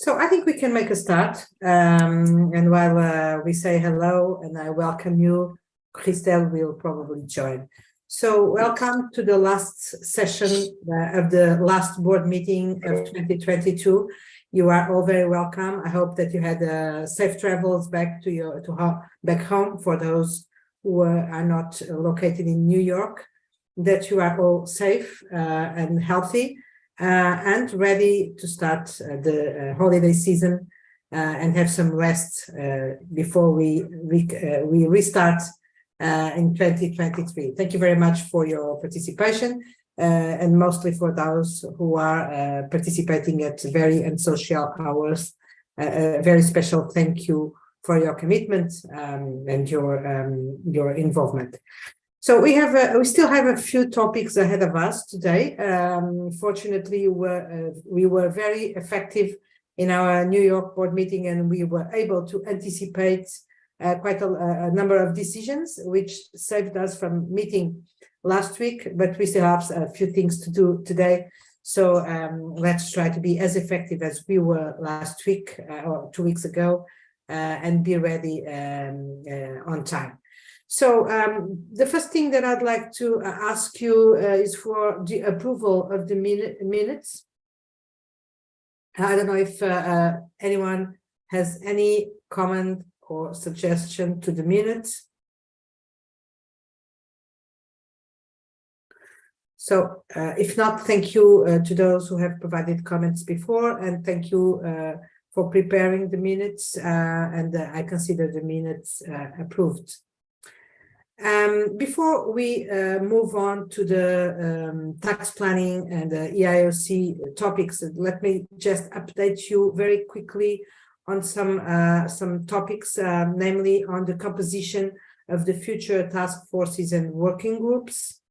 So I think we can make a start. And while we say hello and I welcome you, Christelle will probably join. So welcome to the last session of the last board meeting of 2022. You are all very welcome. I hope that you had safe travels back to back home for those who are not located in New York, that you are all safe and healthy. And ready to start the holiday season and have some rest before we restart in 2023. Thank you very much for your participation and mostly for those who are participating at very unsocial hours. A very special thank you for your commitment and your involvement. So we still have a few topics ahead of us today. Fortunately, we were very effective in our New York board meeting, and we were able to anticipate quite a number of decisions, which saved us from meeting last week. But we still have a few things to do today. So let's try to be as effective as we were last week or 2 weeks ago, and be ready on time. So the first thing that I'd like to ask you is for the approval of the minutes. I don't know if anyone has any comment or suggestion to the minutes. So if not, thank you to those who have provided comments before, and thank you for preparing the minutes, and I consider the minutes approved. Before we move on to the tax planning and the EIOC topics, let me just update you very quickly on some topics, namely on the composition of the future task forces and working groups.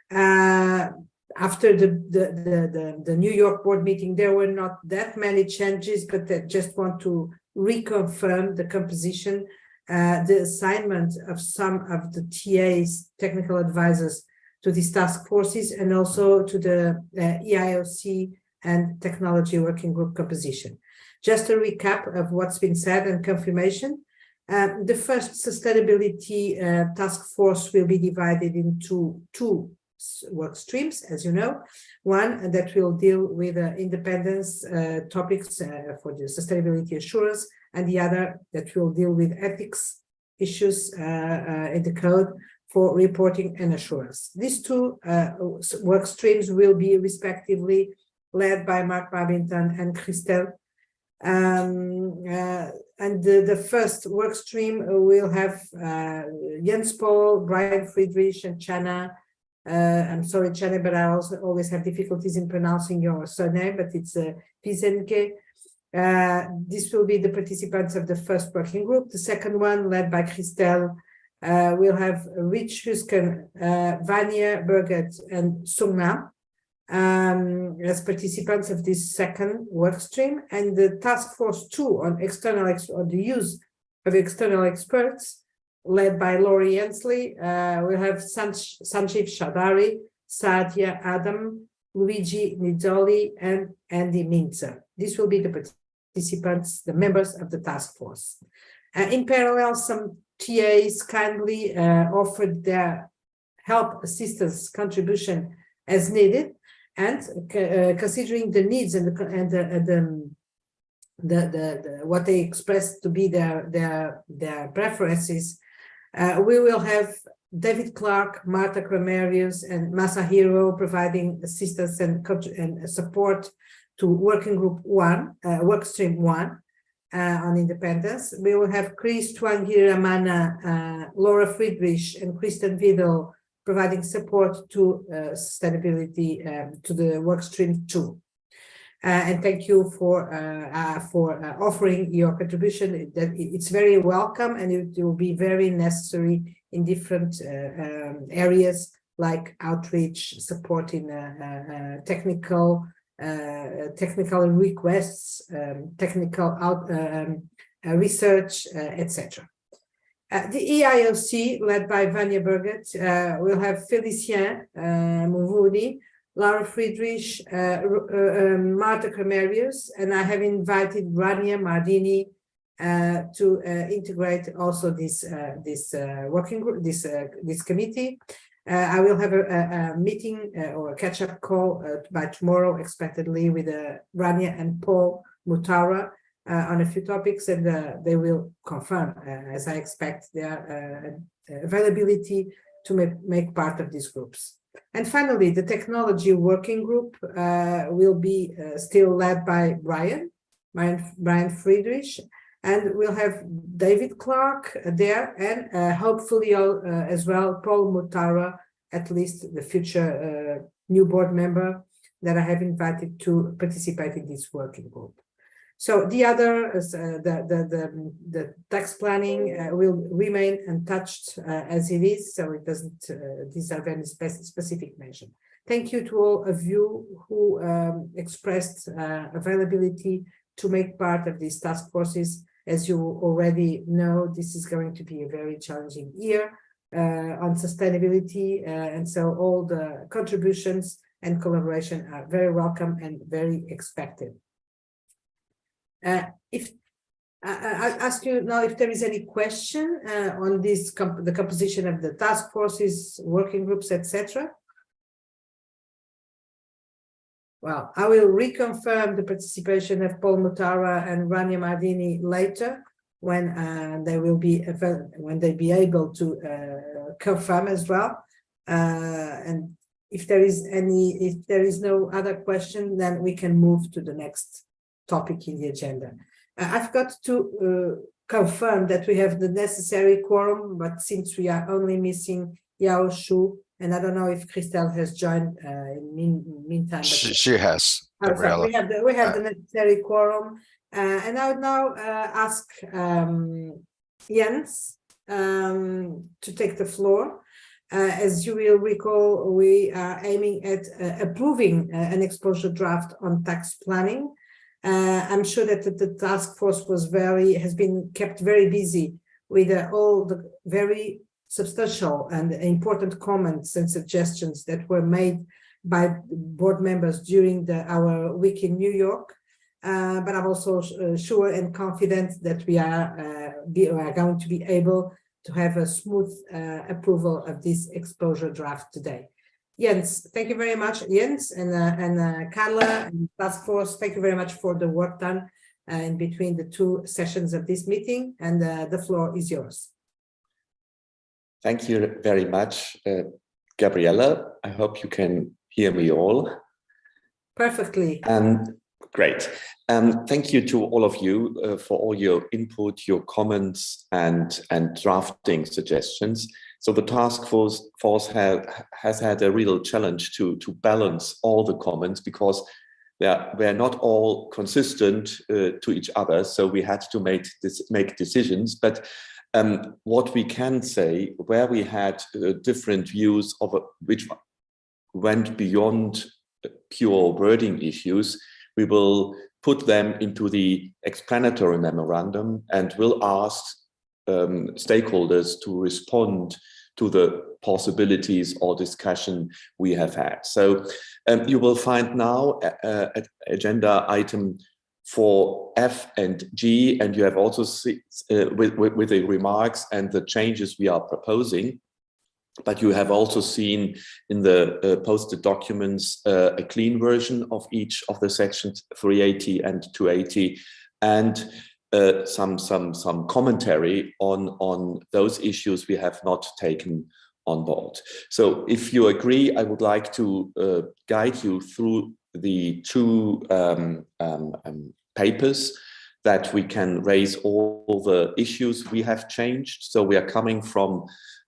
After the New York board meeting, there were not that many changes, but I just want to reconfirm the composition. The assignment of some of the TAs, technical advisors, to these task forces, and also to the EIOC and technology working group composition. Just a recap of what's been said and confirmation. The first sustainability task force will be divided into two work streams, as you know. One that will deal with independence topics for the sustainability assurance, and the other that will deal with ethics issues in the code for reporting and assurance. These two work streams will be respectively led by Mark Babington and Christelle. And the first work stream will have Jens Paul, Brian Friedrich, and Chana. I'm sorry, Chana, but I also always have difficulties in pronouncing your surname, but it's Pizenke. This will be the participants of the first working group. The second one, led by Christelle, will have Rich Husken, Vanya Burgett, and Sung Nam as participants of this second work stream. And the task force 2 on the use of external experts, led by Laurie Ensley, will have Sanjeev Chaudhary, Sadia Adam, Luigi Nizzoli, and Andy Mintzer. This will be the participants, the members of the task force. In parallel, some TAs kindly offered their help, assistance, contribution as needed, and considering the needs and what they expressed to be their preferences, we will have David Clark, Marta Kramarius, and Masahiro providing assistance and support to working group 1, work stream 1 on independence. We will have Chris Twangiramana, Laura Friedrich, and Kristen Vidal providing support to sustainability to the work stream 2. And thank you for offering your contribution. That it's very welcome, and it will be very necessary in different areas like outreach, supporting technical requests, technical research, etc. The EIOC, led by Vanya Burgett, will have Félicien Mouvoudi, Laura Friedrich, Marta Cremerius, and I have invited Rania Mardini to integrate also this working group, this committee. I will have a meeting or a catch-up call by tomorrow, expectedly, with Rania and Paul Mutara on a few topics, and they will confirm, as I expect, their availability to make part of these groups. And finally, the technology working group will be still led by Brian Friedrich, and we'll have David Clark there, and hopefully as well Paul Mutara, at least the future new board member that I have invited to participate in this working group. So the other, the tax planning will remain untouched as it is, so it doesn't deserve any specific mention. Thank you to all of you who expressed availability to make part of these task forces. As you already know, this is going to be a very challenging year on sustainability, and so all the contributions and collaboration are very welcome and very expected. If I ask you now if there is any question on this, the composition of the task forces, working groups, etc. Well, I will reconfirm the participation of Paul Mutara and Rania Mardini later, when they will be able to confirm as well. And if there is no other question, then we can move to the next topic in the agenda. I've got to confirm that we have the necessary quorum, but since we are only missing Yao Shu, and I don't know if Christelle has joined in meantime. She has. So we have the necessary quorum, and I would now ask Jens to take the floor. As you will recall, we are aiming at approving an exposure draft on tax planning. I'm sure that the task force has been kept very busy with all the very substantial and important comments and suggestions that were made by board members during our week in New York. But I'm also sure and confident that we are going to be able to have a smooth approval of this exposure draft today. Jens, thank you very much, Jens, and Carla and task force. Thank you very much for the work done in between the two sessions of this meeting, and the floor is yours. Thank you very much, Gabriella. I hope you can hear me all. Perfectly. Great. Thank you to all of you for all your input, your comments, and drafting suggestions. So the task force has had a real challenge to balance all the comments, because they're not all consistent to each other. So we had to make decisions. But what we can say, where we had different views of which went beyond pure wording issues, we will put them into the explanatory memorandum and will ask stakeholders to respond to the possibilities or discussion we have had. So you will find now agenda item for F and G, and you have also seen with the remarks and the changes we are proposing. But you have also seen in the posted documents a clean version of each of the sections 380 and 280, and some commentary on those issues we have not taken on board. So if you agree, I would like to guide you through the two papers that we can raise all the issues we have changed. So we are coming from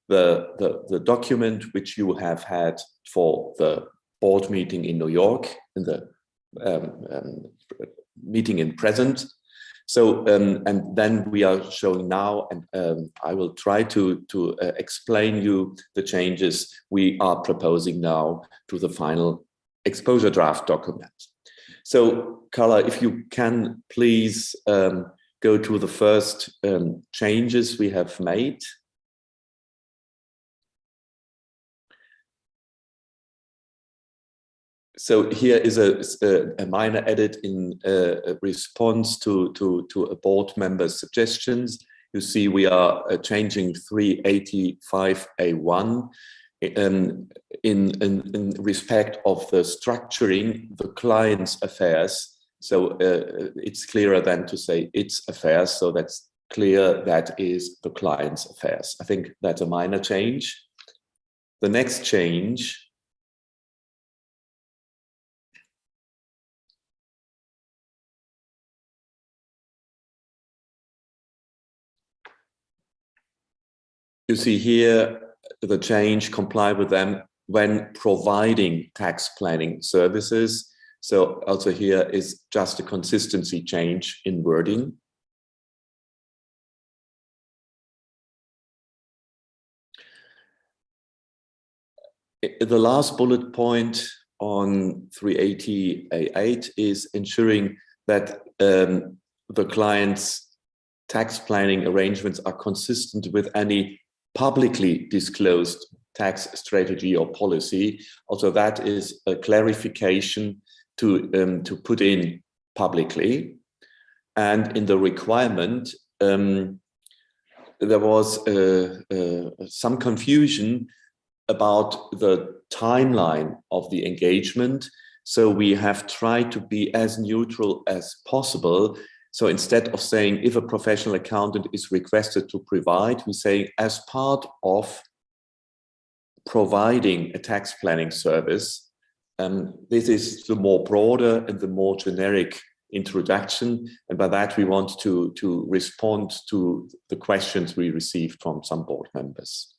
the document which you have had for the board meeting in New York, in the meeting in present. So and then we are showing now, and I will try to explain you the changes we are proposing now to the final exposure draft document. So Carla, if you can please go to the first changes we have made. So here is a minor edit in response to a board member's suggestions. You see we are changing 385A1 in respect of the structuring the client's affairs. So it's clearer than to say its affairs. So that's clear that is the client's affairs. I think that's a minor change. The next change you see here the change, comply with them when providing tax planning services. So also here is just a consistency change in wording. The last bullet point on 380A8 is ensuring that the client's tax planning arrangements are consistent with any publicly disclosed tax strategy or policy. Also, that is a clarification to put in publicly. And in the requirement, there was some confusion about the timeline of the engagement. So we have tried to be as neutral as possible. So instead of saying if a professional accountant is requested to provide, we say as part of providing a tax planning service. This is the more broader and the more generic introduction. And by that, we want to respond to the questions we received from some board members.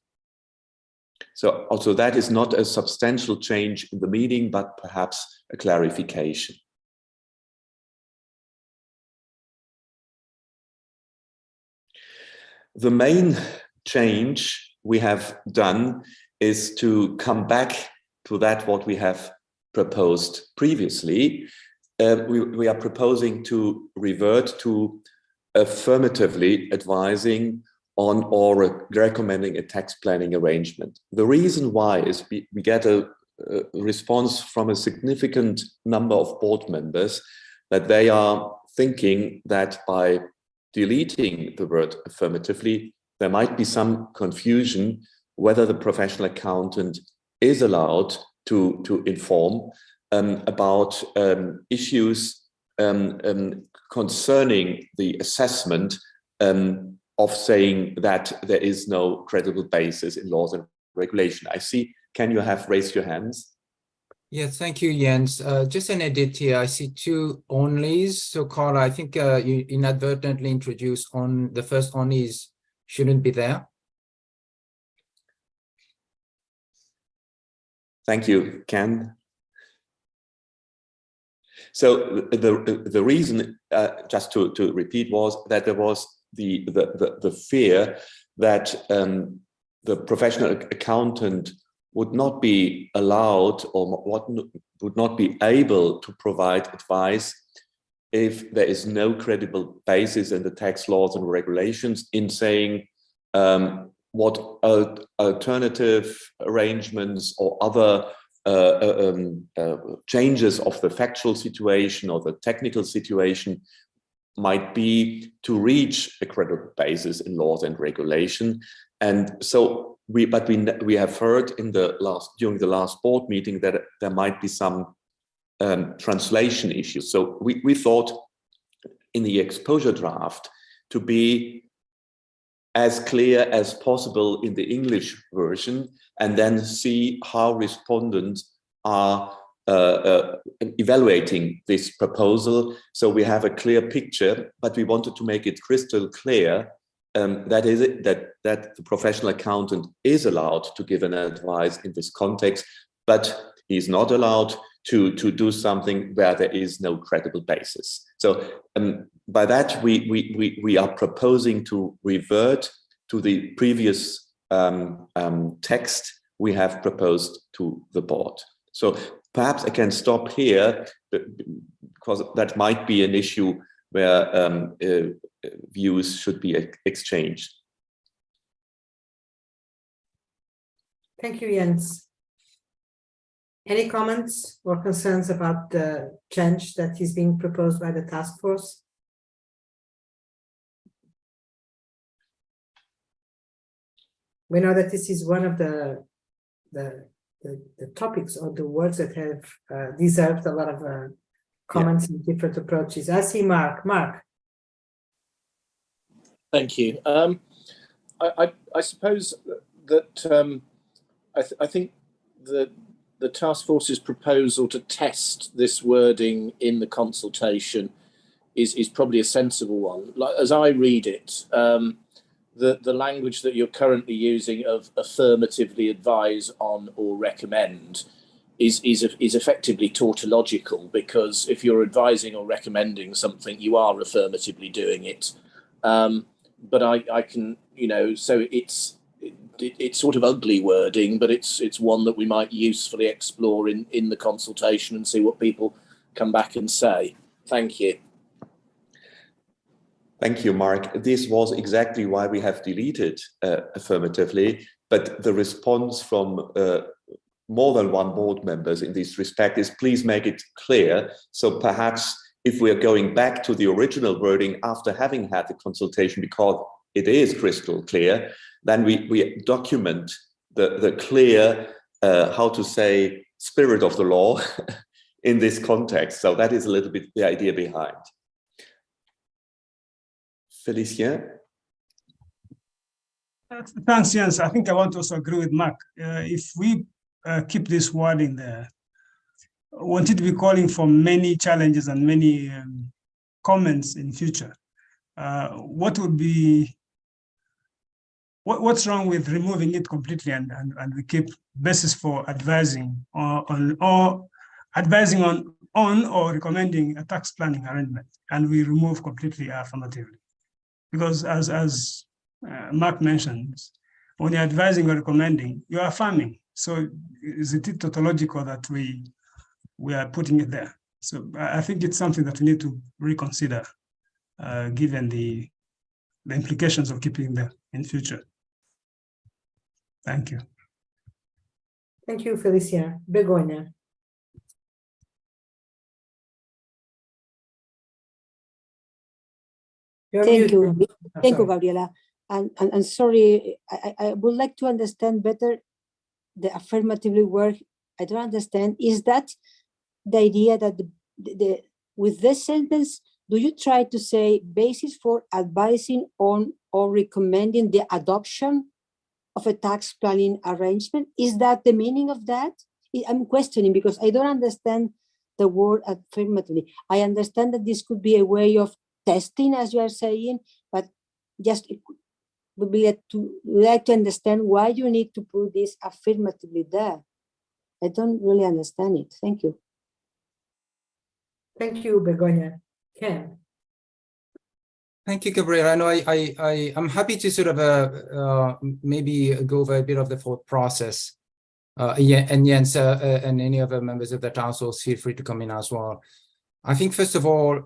So also that is not a substantial change in the meaning, but perhaps a clarification. The main change we have done is to come back to that what we have proposed previously. We are proposing to revert to affirmatively advising on or recommending a tax planning arrangement. The reason why is we get a response from a significant number of board members that they are thinking that by deleting the word affirmatively, there might be some confusion whether the professional accountant is allowed to inform about issues concerning the assessment of saying that there is no credible basis in laws and regulation. I see, can you have raised your hands? Yes, thank you, Jens. Just an edit here. I see two onlys. So, Carla, I think you inadvertently introduced on the first onlys shouldn't be there. Thank you, Ken. So the reason, just to repeat, was that there was the fear that the professional accountant would not be allowed or would not be able to provide advice if there is no credible basis in the tax laws and regulations in saying what alternative arrangements or other changes of the factual situation or the technical situation might be to reach a credible basis in laws and regulation. And so we have heard during the last board meeting that there might be some translation issues. So we thought in the exposure draft to be as clear as possible in the English version, and then see how respondents are evaluating this proposal. So we have a clear picture, but we wanted to make it crystal clear that the professional accountant is allowed to give an advice in this context, but he's not allowed to do something where there is no credible basis. So by that, we are proposing to revert to the previous text we have proposed to the board. So perhaps I can stop here because that might be an issue where views should be exchanged. Thank you, Jens. Any comments or concerns about the change that is being proposed by the task force? We know that this is one of the topics or the words that have deserved a lot of comments and different approaches. I see Mark. Mark. Thank you. I suppose that I think that the task force's proposal to test this wording in the consultation is probably a sensible one. Like, as I read it, the language that you're currently using of affirmatively advise on or recommend is effectively tautological, because if you're advising or recommending something, you are affirmatively doing it. But I can, so it's sort of ugly wording, but it's one that we might usefully explore in the consultation and see what people come back and say. Thank you. Thank you, Mark. This was exactly why we have deleted affirmatively, but the response from more than one board members in this respect is please make it clear. So perhaps if we are going back to the original wording after having had the consultation, because it is crystal clear, then we document the clear, how to say, spirit of the law in this context. So that is a little bit the idea behind. Félicien? Thanks, Jens. I think I want to also agree with Mark. If we keep this wording there, want it to be calling for many challenges and many comments in future. What would be, what's wrong with removing it completely and we keep basis for advising or advising on or recommending a tax planning arrangement, and we remove completely affirmatively? Because as Mark mentions, when you're advising or recommending, you're affirming. So is it tautological that we are putting it there? So I think it's something that we need to reconsider, given the implications of keeping them in future. Thank you. Thank you, Félicien. Begoña. Thank you. Thank you, Gabriela. And sorry, I would like to understand better the affirmatively word. I don't understand. Is that the idea that with this sentence, do you try to say basis for advising on or recommending the adoption of a tax planning arrangement? Is that the meaning of that? I'm questioning because I don't understand the word affirmatively. I understand that this could be a way of testing, as you are saying, but just would be like to understand why you need to put this affirmatively there. I don't really understand it. Thank you. Thank you, Begoña. Ken. Thank you, Gabriela. I know I'm happy to sort of maybe go over a bit of the thought process. And Jens and any other members of the council, feel free to come in as well. I think, first of all,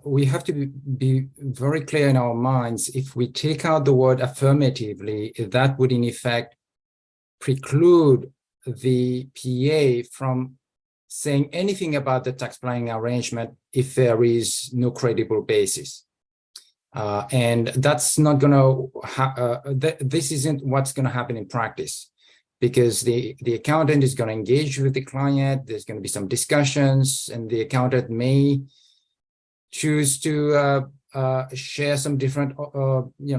we have to be very clear in our minds. If we take out the word affirmatively, that would in effect preclude the PA from saying anything about the tax planning arrangement if there is no credible basis. And that's not going to, this isn't what's going to happen in practice, because the accountant is going to engage with the client. There's going to be some discussions, and the accountant may choose to share some different,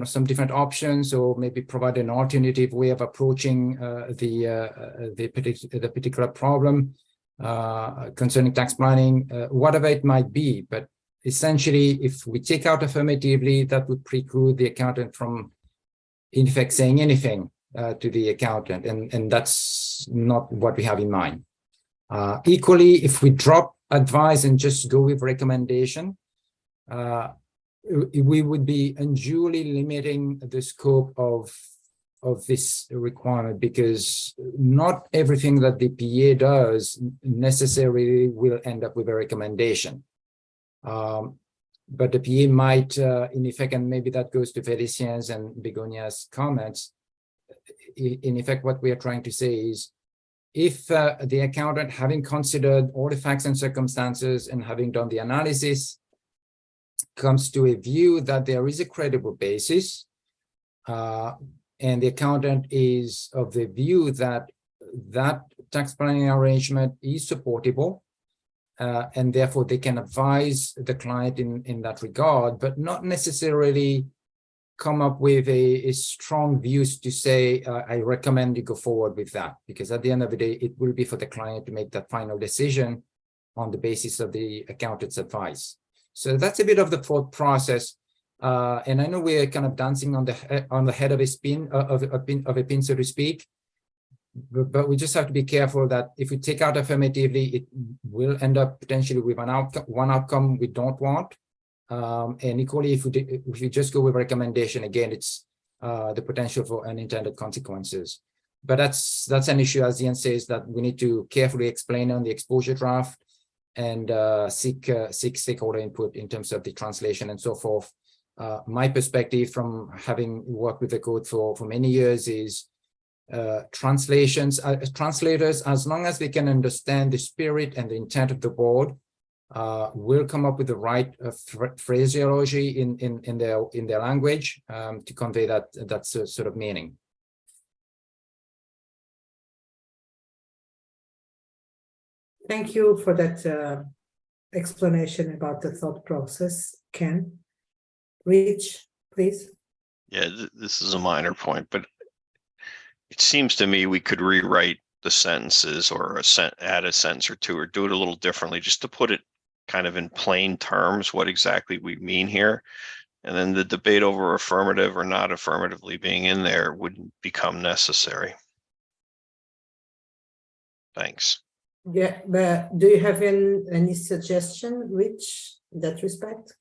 some different options, or maybe provide an alternative way of approaching the particular problem concerning tax planning, whatever it might be. But essentially, if we take out affirmatively, that would preclude the accountant from, in fact, saying anything to the accountant, and that's not what we have in mind. Equally, if we drop advice and just go with recommendation, we would be unduly limiting the scope of this requirement, because not everything that the PA does necessarily will end up with a recommendation. But the PA might, in effect, and maybe that goes to Felicien's and Begoña's comments, in effect, what we are trying to say is, if the accountant, having considered all the facts and circumstances and having done the analysis, comes to a view that there is a credible basis, and the accountant is of the view that that tax planning arrangement is supportable, and therefore they can advise the client in that regard, but not necessarily come up with a strong views to say, I recommend you go forward with that, because at the end of the day, it will be for the client to make that final decision on the basis of the accountant's advice. So that's a bit of the thought process. And I know we're kind of dancing on the head of a spin, of a pin, so to speak. But we just have to be careful that if we take out affirmatively, it will end up potentially with one outcome we don't want. And equally, if we just go with recommendation, again, it's the potential for unintended consequences. But that's an issue, as Ian says, that we need to carefully explain on the exposure draft and seek stakeholder input in terms of the translation and so forth. My perspective from having worked with the code for many years is translators, as long as they can understand the spirit and the intent of the board, will come up with the right phraseology in their language to convey that sort of meaning. Thank you for that explanation about the thought process, Ken. Rich, please. Yeah, this is a minor point, but it seems to me we could rewrite the sentences or add a sentence or two or do it a little differently just to put it kind of in plain terms what exactly we mean here. And then the debate over affirmative or not affirmatively being in there wouldn't become necessary. Thanks. Yeah, but do you have any suggestion, Rich, in that respect?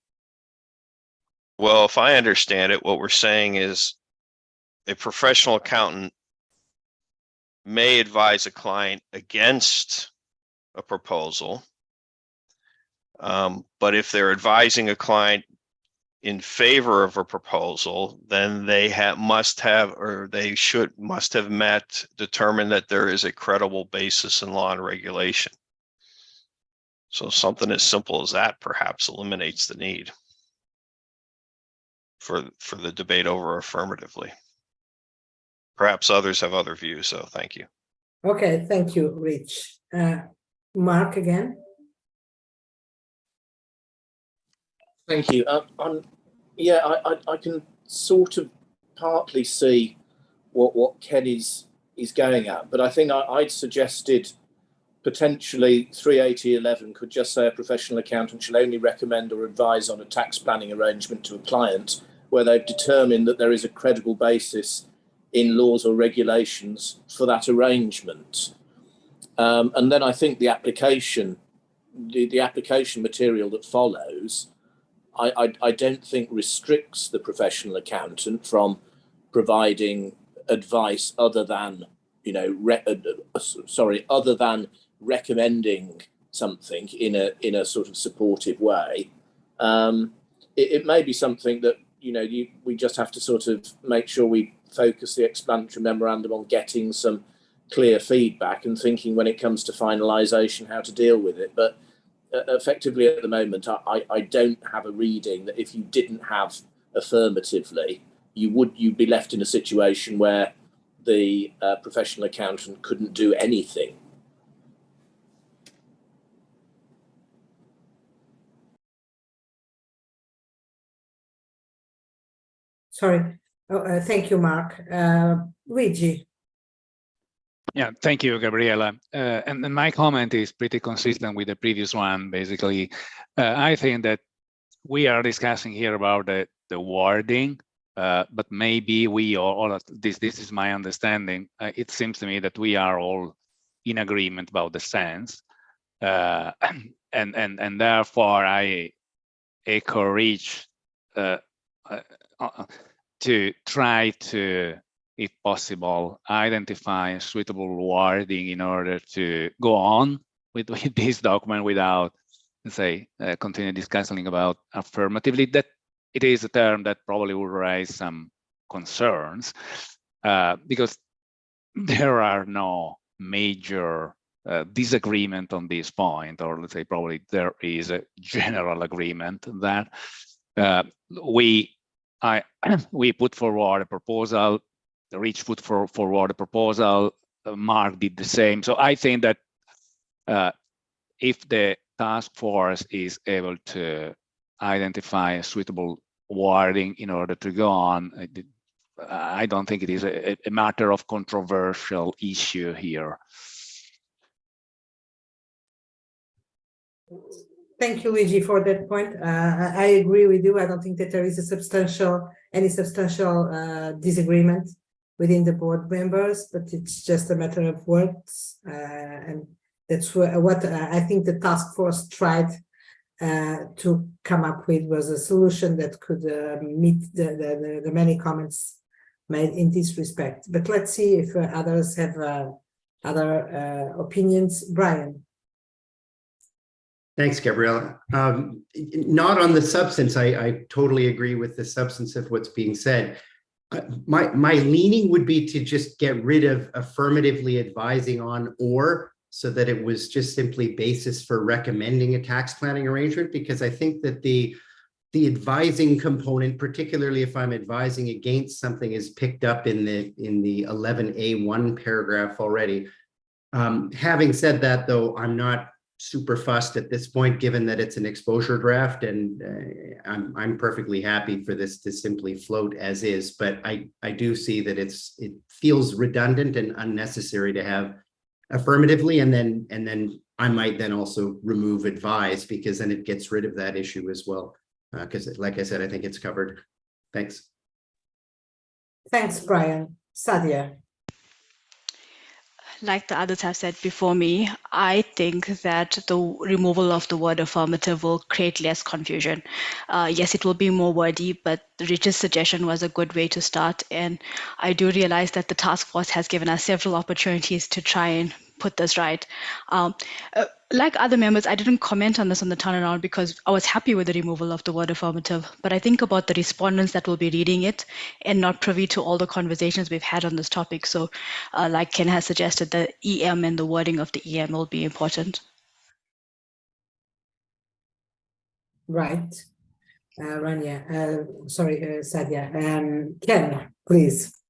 Well, if I understand it, what we're saying is a professional accountant may advise a client against a proposal. But if they're advising a client in favor of a proposal, then they must have determined that there is a credible basis in law and regulation. So something as simple as that perhaps eliminates the need for the debate over affirmatively. Perhaps others have other views, so thank you. Okay, thank you, Rich. Mark again. Thank you. I can sort of partly see what Ken is going at, but I think I'd suggested potentially 380.11 could just say a professional accountant shall only recommend or advise on a tax planning arrangement to a client where they've determined that there is a credible basis in laws or regulations for that arrangement. And then I think the application material that follows, I don't think restricts the professional accountant from providing advice other than, other than recommending something in a sort of supportive way. It may be something that we just have to sort of make sure we focus the explanatory memorandum on getting some clear feedback and thinking when it comes to finalisation how to deal with it. But effectively at the moment, I don't have a reading that if you didn't have affirmatively, you'd be left in a situation where the professional accountant couldn't do anything. Sorry. Thank you, Mark. Luigi. Yeah, thank you, Gabriela. And my comment is pretty consistent with the previous one. Basically, I think that we are discussing here about the wording, but maybe we all this is my understanding. It seems to me that we are all in agreement about the sense, and therefore I echo Rich to try to, if possible, identify suitable wording in order to go on with this document without, let's say, continue discussing about affirmatively. That it is a term that probably will raise some concerns because there are no major disagreement on this point, or let's say probably there is a general agreement that we put forward a proposal, Rich put forward a proposal, Mark did the same. So I think that if the task force is able to identify a suitable wording in order to go on, I don't think it is a matter of controversial issue here. Thank you, Luigi, for that point. I agree with you. I don't think that there is any substantial disagreement within the board members, but it's just a matter of words, and that's what I think the task force tried to come up with, was a solution that could meet the many comments made in this respect. But let's see if others have other opinions. Brian. Thanks, Gabriela. Not on the substance. I totally agree with the substance of what's being said. My leaning would be to just get rid of affirmatively advising on or, so that it was just simply basis for recommending a tax planning arrangement, because I think that the advising component, particularly if I'm advising against something, is picked up in the 11A1 paragraph already. Having said that, though, I'm not super fussed at this point, given that it's an exposure draft, and I'm perfectly happy for this to simply float as is. But I do see that it feels redundant and unnecessary to have affirmatively, and then I might then also remove advise, because then it gets rid of that issue as well. Because like I said, I think it's covered. Thanks. Thanks, Brian. Sadia. Like the others have said before me, I think that the removal of the word affirmative will create less confusion. Yes, it will be more wordy, but Richard's suggestion was a good way to start. And I do realize that the task force has given us several opportunities to try and put this right. Like other members, I didn't comment on this on the turnaround because I was happy with the removal of the word affirmative, but I think about the respondents that will be reading it and not privy to all the conversations we've had on this topic. So like Ken has suggested, the EM and the wording of the EM will be important. Right. Rania, sorry, Sadia. Ken, please.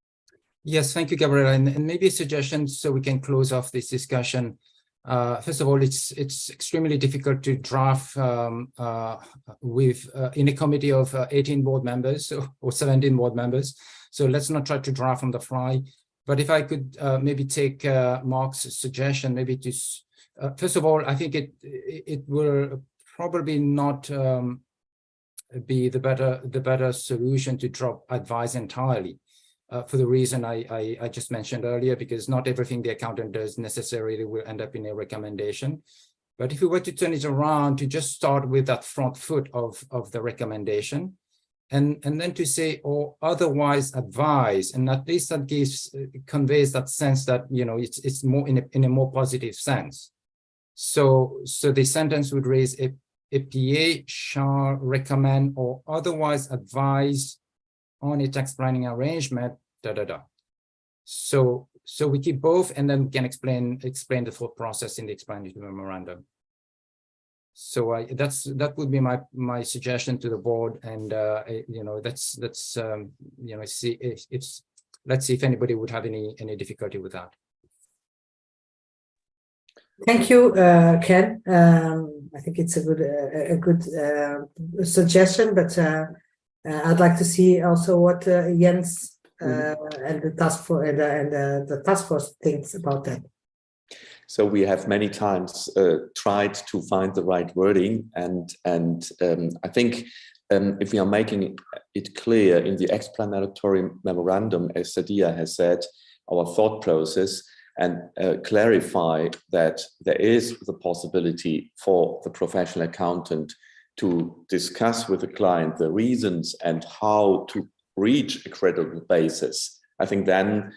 Yes, thank you, Gabriela. And maybe a suggestion so we can close off this discussion. First of all, it's extremely difficult to draft in a committee of 18 board members or 17 board members. So let's not try to draft on the fly. But if I could maybe take Mark's suggestion, maybe to first of all, I think it will probably not be the better solution to drop advice entirely. For the reason I just mentioned earlier, because not everything the accountant does necessarily will end up in a recommendation. But if we were to turn it around to just start with that front foot of the recommendation, and then to say, or otherwise advise, and at least that conveys that sense that, you know, it's more in a more positive sense. So the sentence would raise a PA shall recommend or otherwise advise on a tax planning arrangement, So we keep both, and then we can explain the thought process in the explanatory memorandum. So that would be my suggestion to the board, and you know, that's you know, let's see if anybody would have any difficulty with that. Thank you, Ken. I think it's a good suggestion, but I'd like to see also what Jens and the task force and the task force thinks about that. So we have many times tried to find the right wording, and I think if we are making it clear in the explanatory memorandum, as Sadia has said, our thought process, and clarify that there is the possibility for the professional accountant to discuss with the client the reasons and how to reach a credible basis. I think then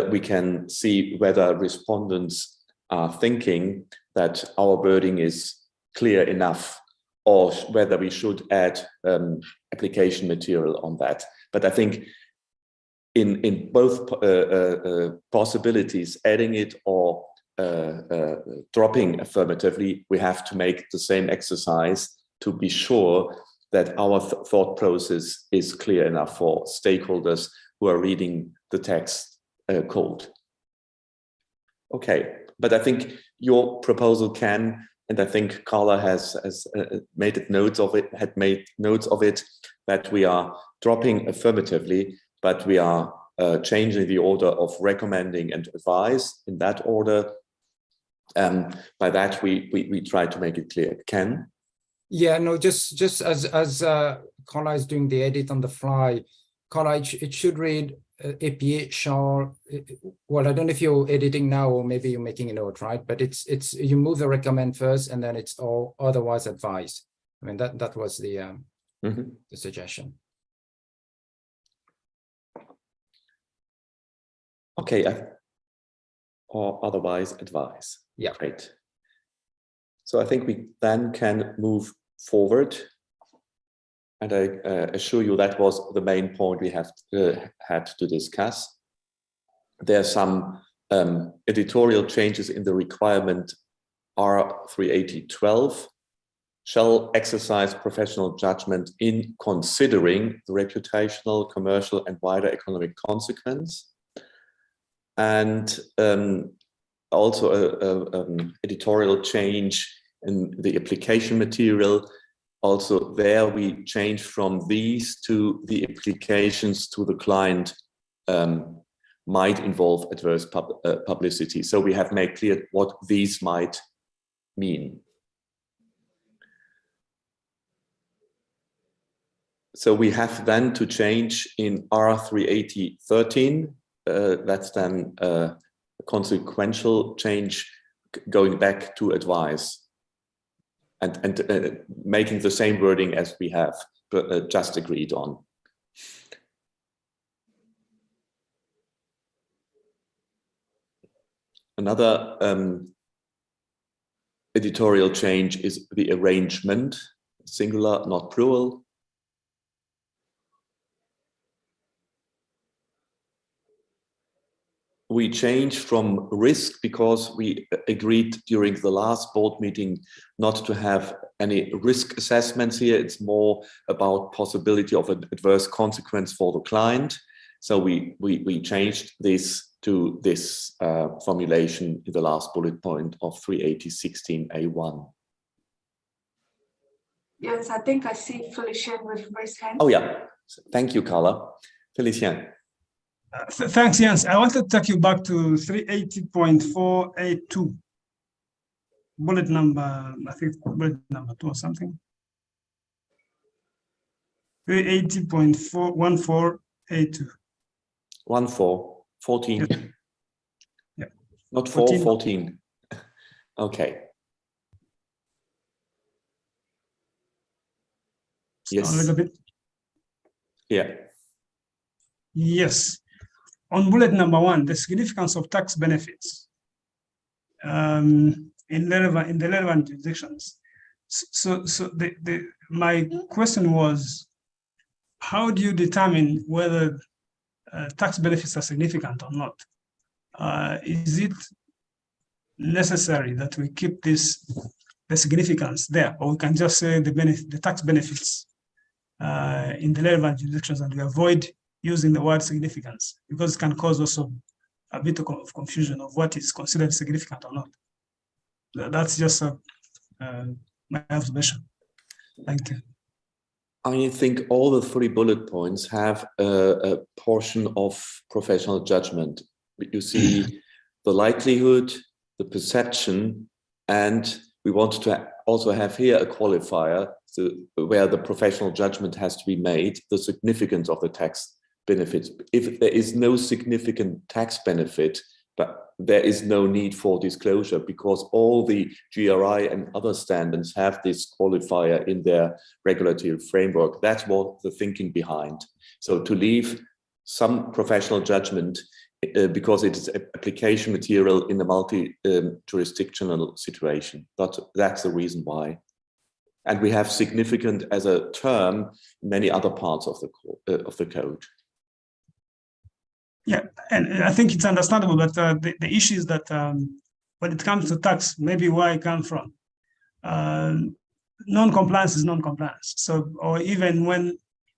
we can see whether respondents are thinking that our wording is clear enough, or whether we should add application material on that. But I think in both possibilities, adding it or dropping affirmatively, we have to make the same exercise to be sure that our thought process is clear enough for stakeholders who are reading the text code. Okay, but I think your proposal can, and I think Carla has made notes of it, that we are dropping affirmatively, but we are changing the order of recommending and advise in that order. By that, we try to make it clear. Ken? Yeah, no, just as Carla is doing the edit on the fly, Carla, it should read EPI shall, well, I don't know if you're editing now or maybe you're making a note, right? But it's you move the recommend first and then it's all otherwise advise. I mean, that was the suggestion. Okay, or otherwise advise. Yeah, great. So I think we then can move forward. And I assure you that was the main point we have had to discuss. There are some editorial changes in the requirement R38012. Shall exercise professional judgment in considering the reputational, commercial, and wider economic consequence. And also an editorial change in the application material. Also there we change from these to the applications to the client might involve adverse publicity. So we have made clear what these might mean. So we have then to change in R38013, that's then a consequential change going back to advise. And making the same wording as we have just agreed on. Another editorial change is the arrangement, singular, not plural. We changed from risk because we agreed during the last board meeting not to have any risk assessments here. It's more about possibility of an adverse consequence for the client. So we changed this to this formulation in the last bullet point of 38016A1. Yes, I think I see Felicien with raised hand. Oh yeah, thank you, Carla. Felicien. Thanks, Jens. I want to take you back to 380.482. Bullet number, I think bullet number 2 or something. 380.41482. 14. Yeah. Not 4, 14. Okay. Yes. A little bit. Yeah. Yes. On bullet number 1, the significance of tax benefits in the relevant jurisdictions. So my question was, how do you determine whether tax benefits are significant or not? Is it necessary that we keep the significance there, or we can just say the tax benefits in the relevant jurisdictions and we avoid using the word significance, because it can cause also a bit of confusion of what is considered significant or not. That's just my observation. Thank you. I think all the 3 bullet points have a portion of professional judgment. You see the likelihood, the perception, and we want to also have here a qualifier where the professional judgment has to be made, the significance of the tax benefits. If there is no significant tax benefit, but there is no need for disclosure because all the GRI and other standards have this qualifier in their regulatory framework. That's what the thinking behind. So to leave some professional judgment because it is application material in a multi-jurisdictional situation. That's the reason why. And we have significant as a term in many other parts of the code. Yeah, and I think it's understandable, but the issue is that when it comes to tax, maybe where I come from, non-compliance is non-compliance. So, or even when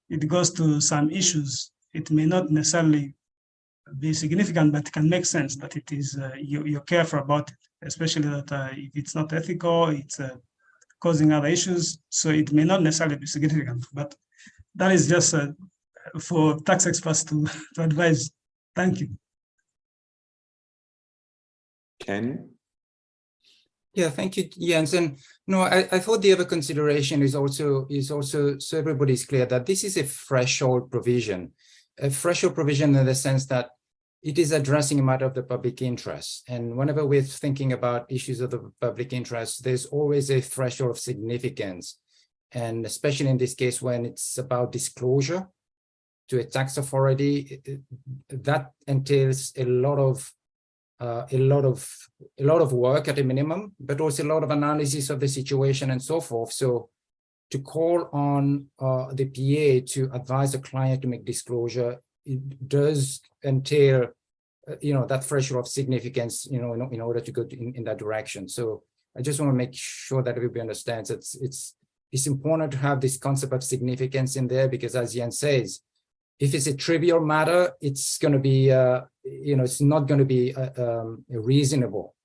it goes to some issues, it may not necessarily be significant, but it can make sense that it is you're careful about it, especially that if it's not ethical, it's causing other issues. So it may not necessarily be significant, but that is just for tax experts to advise. Thank you. Ken? Yeah, thank you, Jens. And no, I thought the other consideration is also so everybody's clear that this is a threshold provision in the sense that it is addressing a matter of the public interest. And whenever we're thinking about issues of the public interest, there's always a threshold of significance. And especially in this case, when it's about disclosure to a tax authority, that entails a lot of work at a minimum, but also a lot of analysis of the situation and so forth. So to call on the PA to advise the client to make disclosure, it does entail, that threshold of significance, in order to go in that direction. So I just want to make sure that everybody understands it's important to have this concept of significance in there, because as Jens says, if it's a trivial matter, it's going to be, it's not going to be reasonable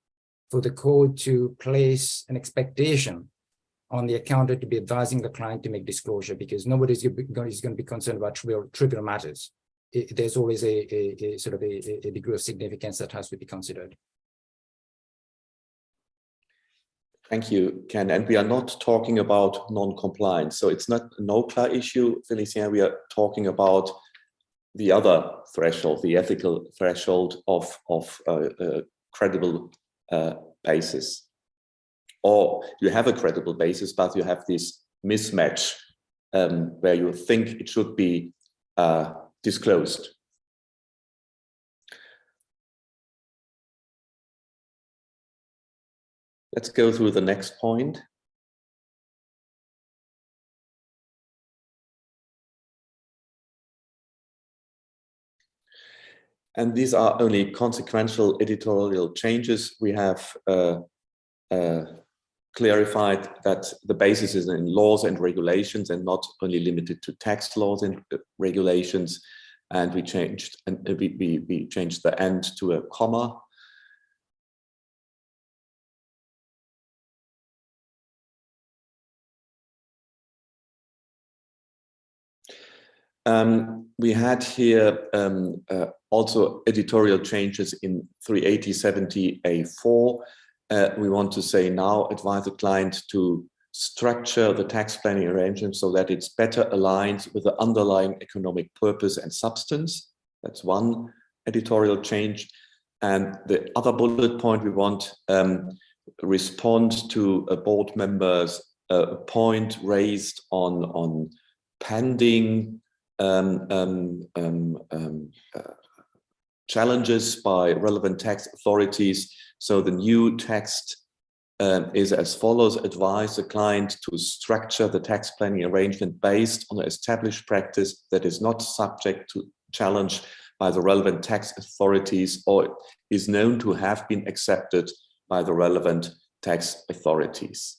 for the code to place an expectation on the accountant to be advising the client to make disclosure, because nobody's going to be concerned about trivial matters. There's always a sort of a degree of significance that has to be considered. Thank you, Ken. And we are not talking about non-compliance. So it's not a NOCLA issue, Félicien. We are talking about the other threshold, the ethical threshold of credible basis. Or you have a credible basis, but you have this mismatch where you think it should be disclosed. Let's go through the next point. And these are only consequential editorial changes. We have clarified that the basis is in laws and regulations and not only limited to tax laws and regulations. And we changed the end to a comma. We had here also editorial changes in 38070A4. We want to say now advise the client to structure the tax planning arrangement so that it's better aligned with the underlying economic purpose and substance. That's one editorial change. And the other bullet point, we want respond to a board member's point raised on pending challenges by relevant tax authorities. So the new text is as follows: advise the client to structure the tax planning arrangement based on an established practice that is not subject to challenge by the relevant tax authorities or is known to have been accepted by the relevant tax authorities.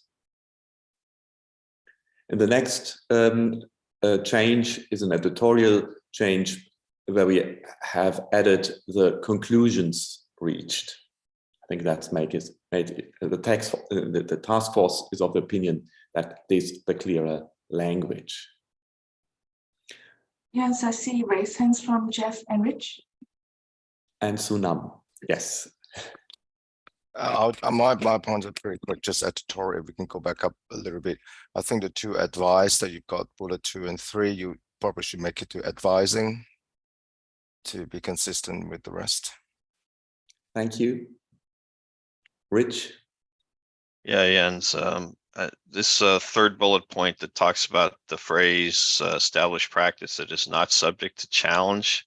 And the next change is an editorial change where we have added the conclusions reached. I think that's the task force is of the opinion that this is the clearer language. Yes, I see raised hands from Jeff and Rich. And Sunam, yes. My points are very quick, just editorial. We can go back up a little bit. I think the two advice that you've got, bullet 2 and 3, you probably should make it to advising to be consistent with the rest. Thank you. Rich? Yeah, Jens, this third bullet point that talks about the phrase established practice that is not subject to challenge.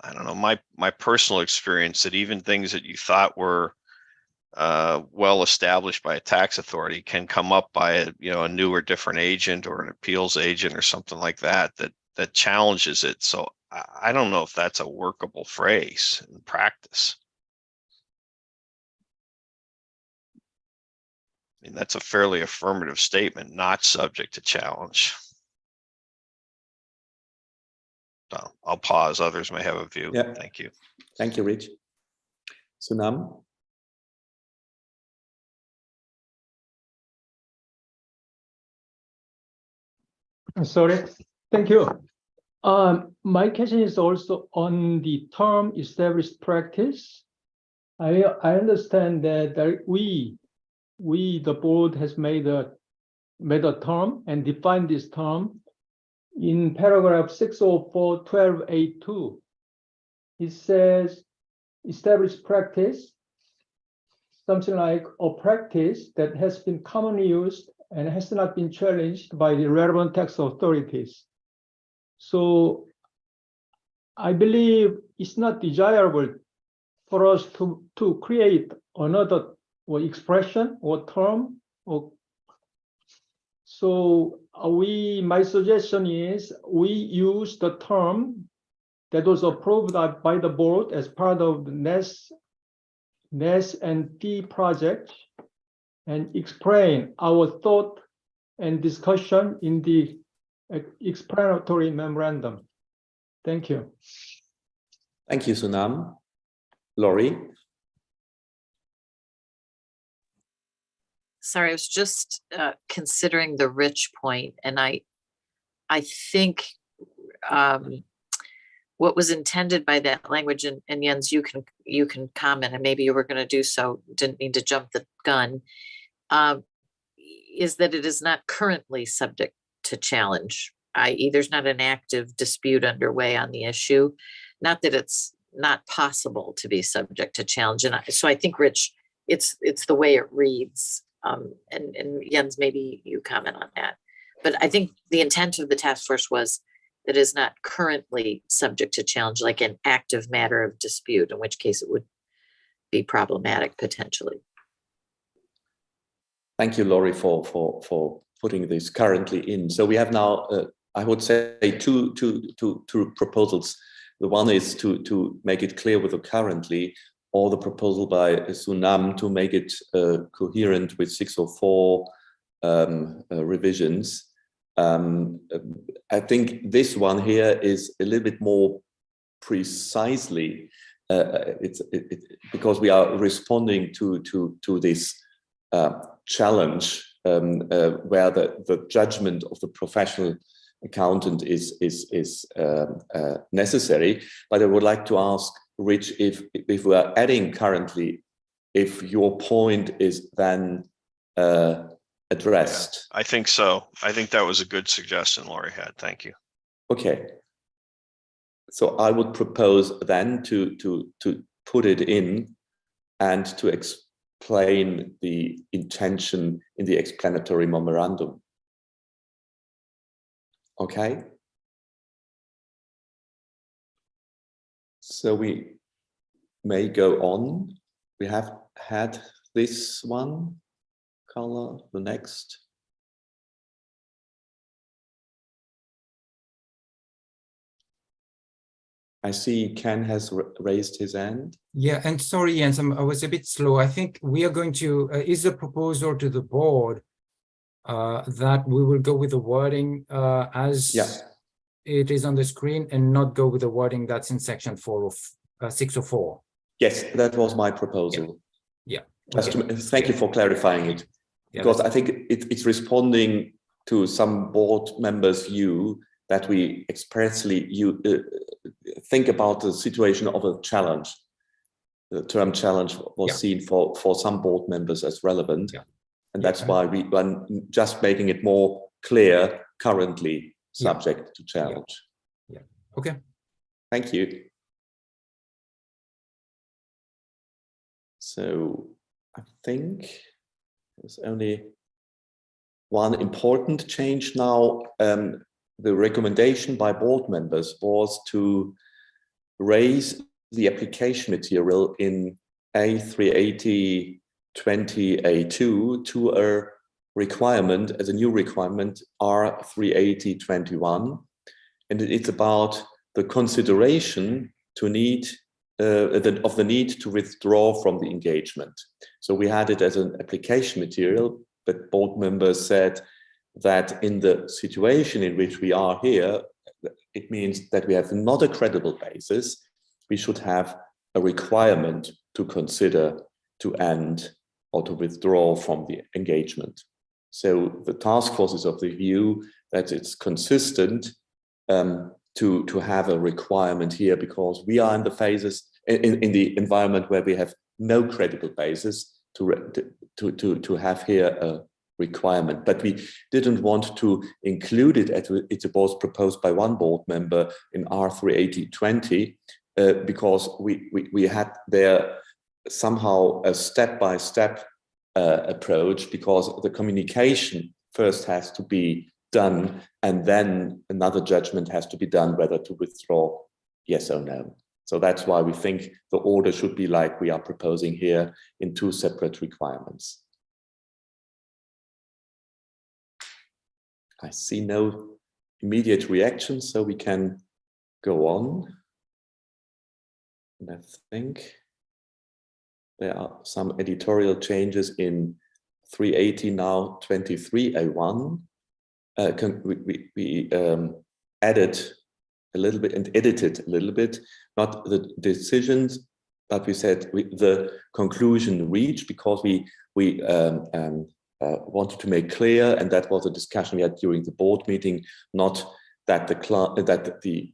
I don't know, my personal experience that even things that you thought were well established by a tax authority can come up by a new or different agent or an appeals agent or something like that that challenges it. So I don't know if that's a workable phrase in practice. I mean, that's a fairly affirmative statement, not subject to challenge. So I'll pause. Others may have a view. Yeah. Thank you. Thank you, Rich. Sunam? Sorry. Thank you. My question is also on the term established practice. I understand that we the board has made a term and defined this term in paragraph 604 12A2. It says established practice, something like a practice that has been commonly used and has not been challenged by the relevant tax authorities. So I believe it's not desirable for us to create another expression or term. So my suggestion is we use the term that was approved by the board as part of the NES and P project and explain our thought and discussion in the explanatory memorandum. Thank you. Thank you, Sunam. Laurie? Sorry, I was just considering the Rich point, and I think what was intended by that language, and Jens, you can comment, and maybe you were going to do so, didn't mean to jump the gun, is that it is not currently subject to challenge, i.e. there's not an active dispute underway on the issue, not that it's not possible to be subject to challenge. And so I think, Rich, it's the way it reads, and Jens, maybe you comment on that. But I think the intent of the task force was that it is not currently subject to challenge, like an active matter of dispute, in which case it would be problematic potentially. Thank you, Laurie, for putting this currently in. So we have now, I would say, two proposals. The one is to make it clear with the currently, or the proposal by Sunam to make it coherent with 604 revisions. I think this one here is a little bit more precisely, because we are responding to this challenge where the judgment of the professional accountant is necessary. But I would like to ask Rich if we are adding currently, if your point is then addressed. I think so. I think that was a good suggestion Laurie had. Thank you. Okay. So I would propose then to put it in and to explain the intention in the explanatory memorandum. Okay. So we may go on. We have had this one. Color, the next. I see Ken has raised his hand. Yeah, and sorry, Jens, I was a bit slow. I think we are going to, is the proposal to the board that we will go with the wording as it is on the screen and not go with the wording that's in section 604. Yes, that was my proposal. Yeah. Just to, thank you for clarifying it, because I think it's responding to some board members' view that we expressly think about the situation of a challenge. The term challenge was seen for some board members as relevant. And that's why we are just making it more clear, currently subject to challenge. Yeah. Okay. Thank you. So I think there's only one important change now. The recommendation by board members was to raise the application material in A380 20A2 to a requirement, as a new requirement, R380 21. And it's about the consideration to need of the need to withdraw from the engagement. So we had it as an application material, but board members said that in the situation in which we are here, it means that we have not a credible basis. We should have a requirement to consider to end or to withdraw from the engagement. So the task force is of the view that it's consistent to have a requirement here, because we are in the phases in the environment where we have no credible basis to have here a requirement. But we didn't want to include it as it was proposed by one board member in R38020 because we had there somehow a step-by-step approach, because the communication first has to be done and then another judgment has to be done whether to withdraw, yes or no. So that's why we think the order should be like we are proposing here, in two separate requirements. I see no immediate reaction, so we can go on. And I think there are some editorial changes in 380 now 23A1. We added a little bit and edited a little bit, not the decisions, but we said the conclusion reached, because we wanted to make clear, and that was a discussion we had during the board meeting, not that the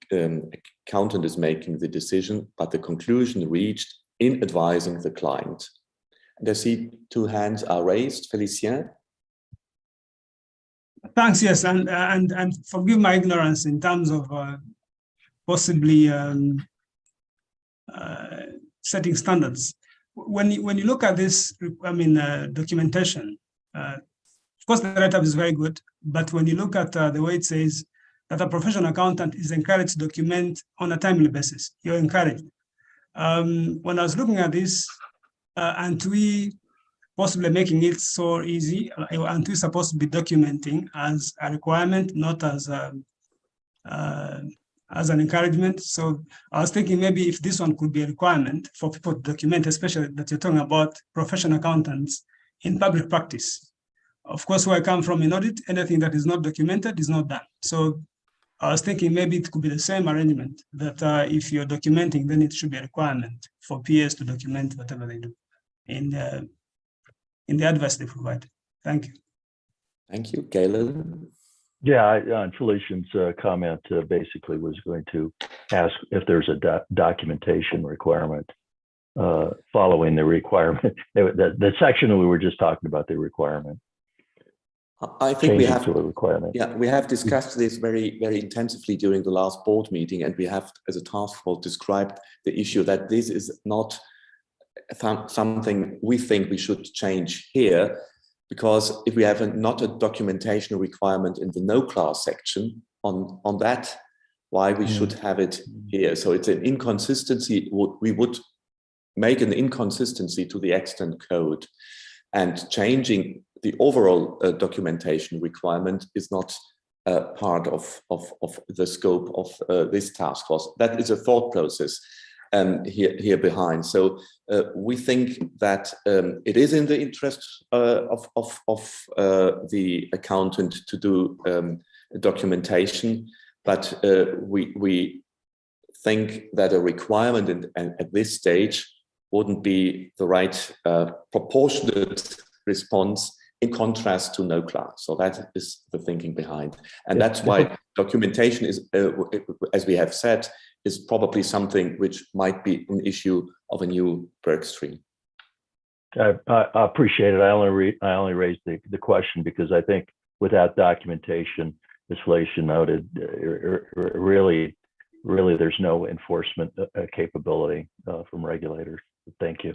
accountant is making the decision, but the conclusion reached in advising the client. And I see two hands are raised. Félicien? Thanks, yes, and forgive my ignorance in terms of possibly setting standards. When you look at this, documentation, of course the write-up is very good, but when you look at the way it says that a professional accountant is encouraged to document on a timely basis, you're encouraged. When I was looking at this, and we possibly making it so easy, and we're supposed to be documenting as a requirement, not as an encouragement. So I was thinking maybe if this one could be a requirement for people to document, especially that you're talking about professional accountants in public practice. Of course, where I come from in audit, anything that is not documented is not done. So I was thinking maybe it could be the same arrangement, that if you're documenting, then it should be a requirement for PS to document whatever they do in the advice they provide. Thank you. Thank you. Galen? Yeah, on Felician's comment, basically was going to ask if there's a documentation requirement following the requirement. The section we were just talking about, the requirement. I think we have to a requirement. Yeah, we have discussed this very, very intensively during the last board meeting, and we have, as a task force, described the issue that this is not something we think we should change here, because if we have not a documentation requirement in the no class section on that, why we should have it here? So it's an inconsistency. We would make an inconsistency to the extant code, and changing the overall documentation requirement is not part of the scope of this task force. That is a thought process here behind. So we think that it is in the interest of the accountant to do documentation, but we think that a requirement at this stage wouldn't be the right proportionate response, in contrast to no class. So that is the thinking behind. And that's why documentation is, as we have said, is probably something which might be an issue of a new work stream. I appreciate it. I only raised the question because I think without documentation, as Felicia noted, really there's no enforcement capability from regulators. Thank you.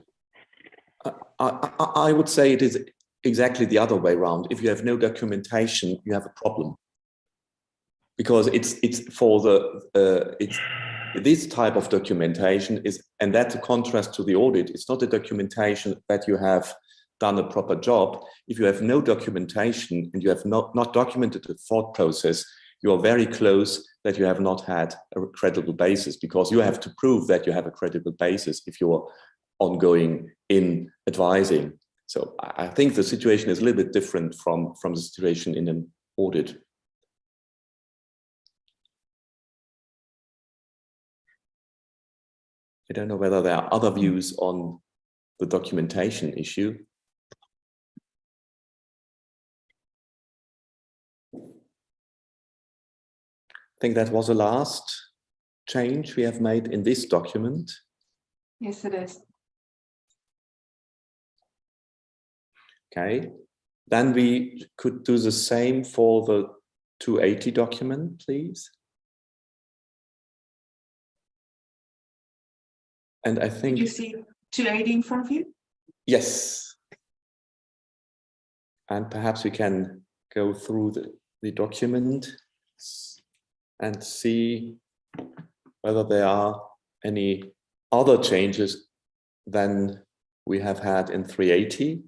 I would say it is exactly the other way around. If you have no documentation, you have a problem, because this type of documentation is, and that's a contrast to the audit. It's not a documentation that you have done a proper job. If you have no documentation and you have not documented the thought process, you are very close that you have not had a credible basis, because you have to prove that you have a credible basis if you're ongoing in advising. So I think the situation is a little bit different from the situation in an audit. I don't know whether there are other views on the documentation issue. I think that was the last change we have made in this document. Yes, it is. Okay, then we could do the same for the 280 document, please. And I think Did you see 280 in front of you? yes. And perhaps we can go through the document and see whether there are any other changes than we have had in 380. I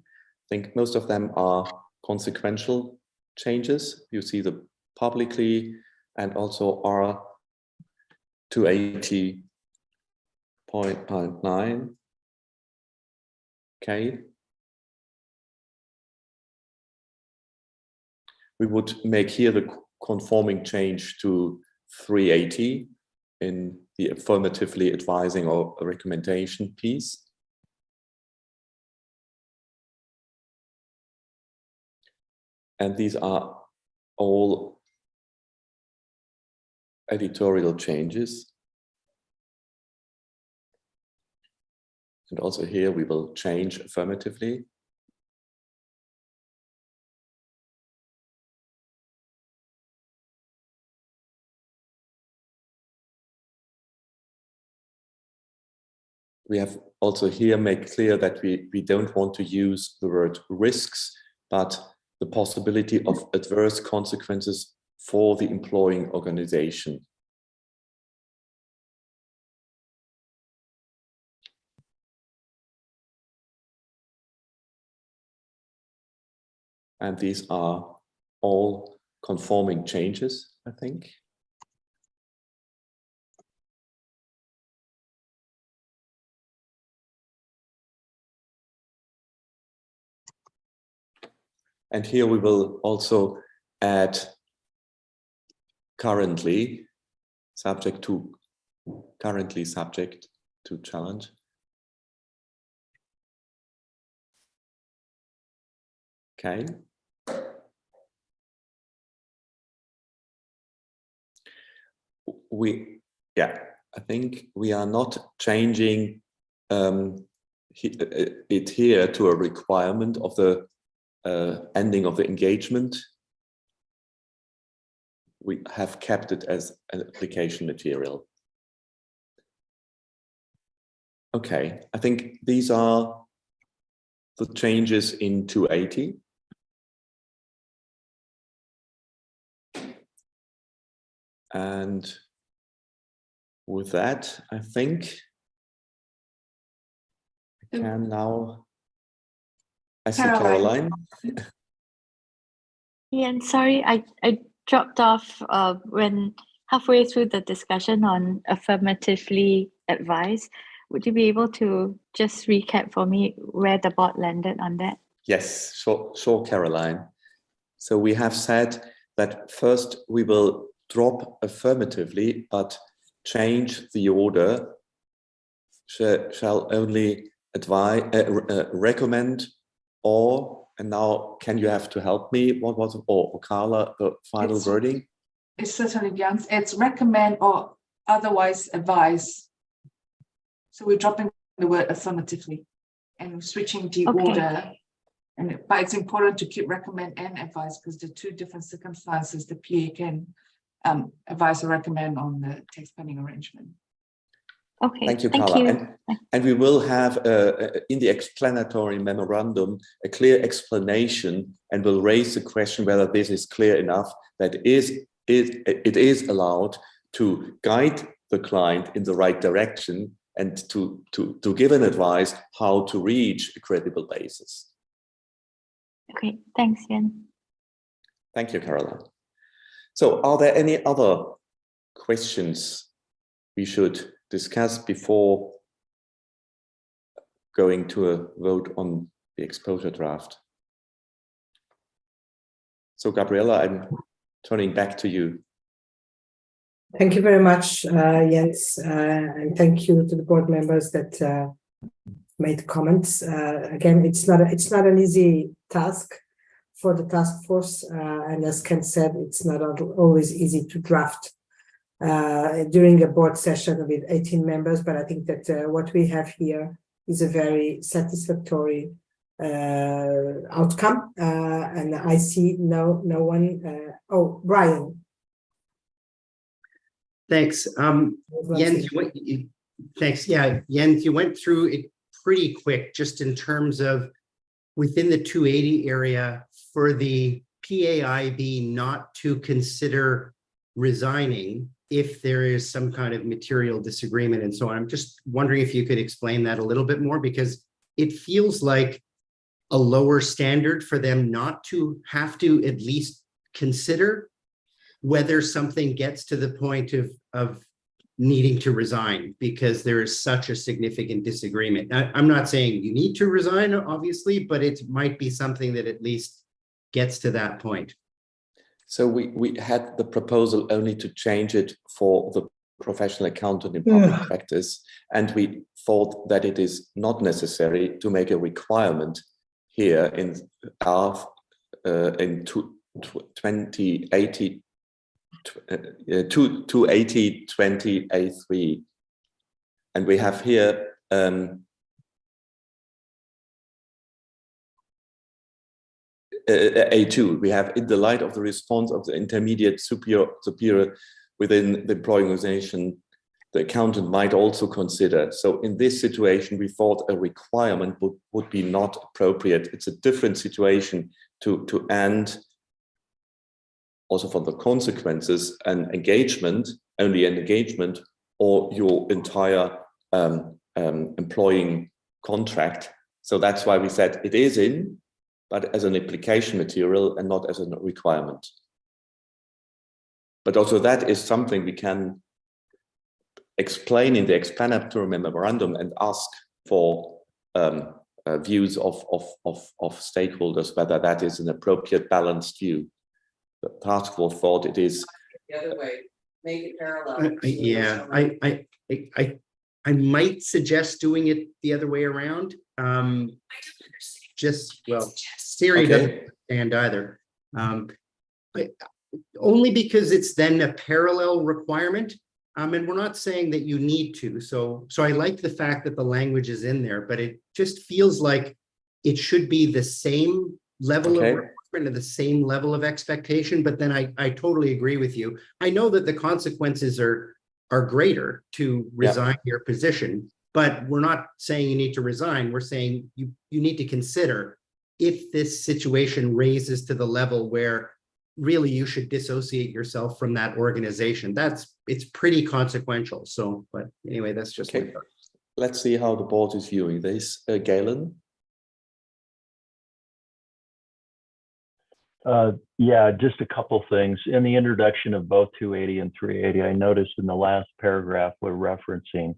think most of them are consequential changes. You see the publicly and also R 280.9. Okay. We would make here the conforming change to 380 in the affirmatively advising or recommendation piece. And these are all editorial changes. And also here we will change affirmatively. We have also here made clear that we don't want to use the word risks, but the possibility of adverse consequences for the employing organization. And these are all conforming changes, I think. And here we will also add currently subject to challenge. Okay. I think we are not changing it here to a requirement of the ending of the engagement. We have kept it as an application material. Okay, I think these are the changes in 280. And with that, I think I can now. I see Caroline. Ian, sorry, I dropped off when halfway through the discussion on affirmatively advise. Would you be able to just recap for me where the board landed on that? Yes, sure, Caroline. So we have said that first we will drop affirmatively, but change the order. Shall only advise, recommend, or, and now can you have to help me? What was it? Or Carla, the final wording? It's certainly Jans. It's recommend or otherwise advise. So we're dropping the word affirmatively and switching the order. But it's important to keep recommend and advise because the two different circumstances the PA can advise or recommend on the tax planning arrangement. Okay, thank you, Carla. And we will have in the explanatory memorandum a clear explanation, and will raise the question whether this is clear enough that it is allowed to guide the client in the right direction and to give an advice how to reach a credible basis. Okay, thanks, Ian. Thank you, Caroline. So are there any other questions we should discuss before going to a vote on the exposure draft? So Gabriela, I'm turning back to you. Thank you very much, Jens, and thank you to the board members that made comments. Again, it's not an easy task for the task force, and as Ken said, it's not always easy to draft during a board session with 18 members. But I think that what we have here is a very satisfactory outcome, and I see no one. Oh, Brian. Thanks. Jens, thanks. Yeah, Jens, you went through it pretty quick, just in terms of within the 280 area for the PAIB not to consider resigning if there is some kind of material disagreement and so on. I'm just wondering if you could explain that a little bit more, because it feels like a lower standard for them not to have to at least consider whether something gets to the point of needing to resign, because there is such a significant disagreement. I'm not saying you need to resign, obviously, but it might be something that at least gets to that point. So we had the proposal only to change it for the professional accountant in public practice, and we thought that it is not necessary to make a requirement here in our in 2080 280-20A3, and we have here A2. We have, in the light of the response of the intermediate superior within the employing organization, the accountant might also consider. So in this situation, we thought a requirement would be not appropriate. It's a different situation to end also for the consequences, an engagement, only an engagement, or your entire employing contract. So that's why we said it is in, but as an application material and not as a requirement. But also that is something we can explain in the explanatory memorandum and ask for views of stakeholders, whether that is an appropriate balanced view. The task force thought it is the other way, make it parallel. Yeah, I might suggest doing it the other way around. Just, well, Siri doesn't understand either. Only because it's then a parallel requirement. And we're not saying that you need to. So I like the fact that the language is in there, but it just feels like it should be the same level of requirement and the same level of expectation. But then I totally agree with you. I know that the consequences are greater to resign your position, but we're not saying you need to resign. We're saying you need to consider if this situation raises to the level where really you should dissociate yourself from that organization. It's pretty consequential. So, but anyway, that's just my thought. Let's see how the board is viewing this. Galen? Yeah, just a couple things. In the introduction of both 280 and 380, I noticed in the last paragraph we're referencing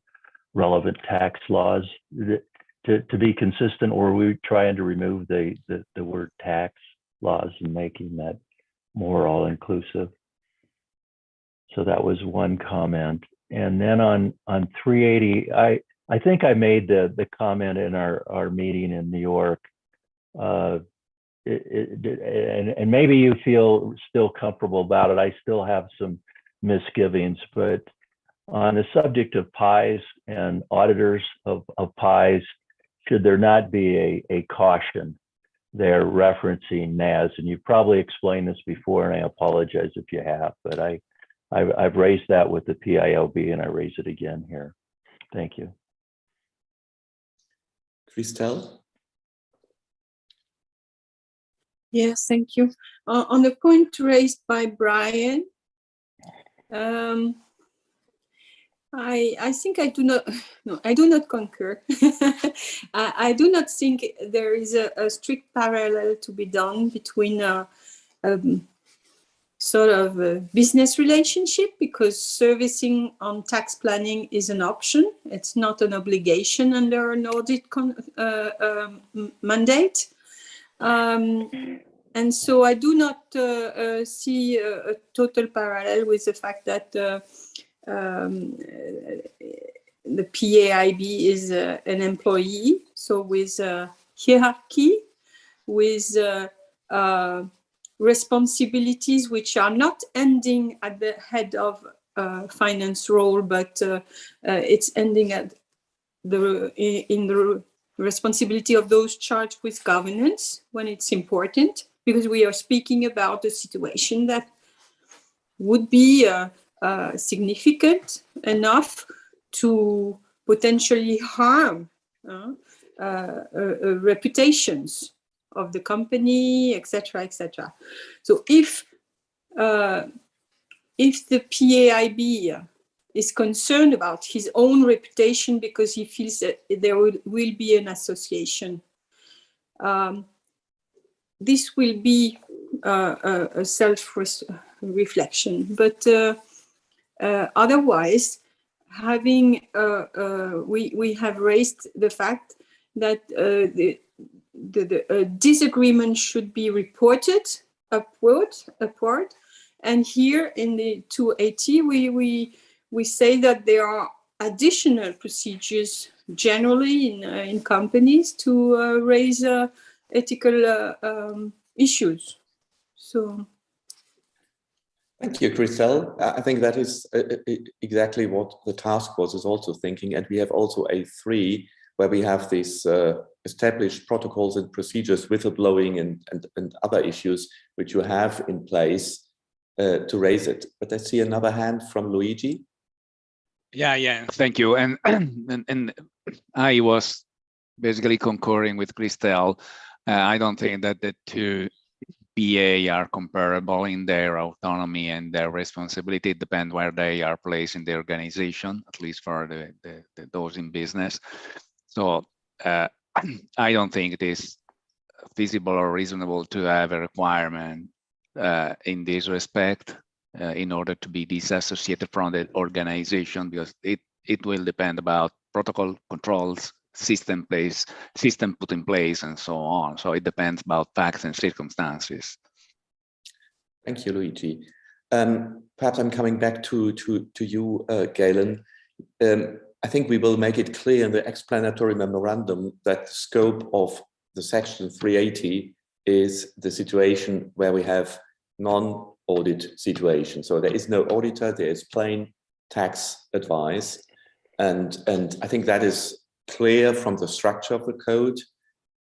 relevant tax laws. To be consistent, or we trying to remove the word tax laws and making that more all-inclusive. So that was one comment. And then on 380, I think I made the comment in our meeting in New York, and maybe you feel still comfortable about it. I still have some misgivings, but on the subject of PIEs and auditors of PIEs, should there not be a caution there referencing NAS? And you've probably explained this before, and I apologize if you have, but I've raised that with the PILB and I raise it again here. Thank you. Christelle? Yes, thank you. On the point raised by Brian, I think I do not concur. I do not think there is a strict parallel to be done between sort of a business relationship, because servicing on tax planning is an option. It's not an obligation under an audit mandate. And so I do not see a total parallel with the fact that the PAIB is an employee, so with hierarchy, with responsibilities which are not ending at the head of finance role, but it's ending at in the responsibility of those charged with governance when it's important, because we are speaking about a situation that would be significant enough to potentially harm reputations of the company, etc., etc. So if the PAIB is concerned about his own reputation because he feels that there will be an association, this will be a self-reflection. But otherwise, having we have raised the fact that the disagreement should be reported upward, and here in the 280 we say that there are additional procedures generally in companies to raise ethical issues. So. Thank you, Christelle. I think that is exactly what the task force is also thinking. And we have also A3, where we have these established protocols and procedures, whistleblowing and other issues, which you have in place to raise it. But I see another hand from Luigi. Yeah, thank you. And I was basically concurring with Christelle. I don't think that the two PA are comparable in their autonomy and their responsibility. It depends where they are placed in the organization, at least for those in business. So I don't think it is feasible or reasonable to have a requirement in this respect in order to be disassociated from the organization, because it will depend about protocol controls, system put in place, and so on. So it depends about facts and circumstances. Thank you, Luigi. Perhaps I'm coming back to you, Galen. I think we will make it clear in the explanatory memorandum that the scope of the section 380 is the situation where we have non-audit situation. So there is no auditor, there is plain tax advice. And I think that is clear from the structure of the code.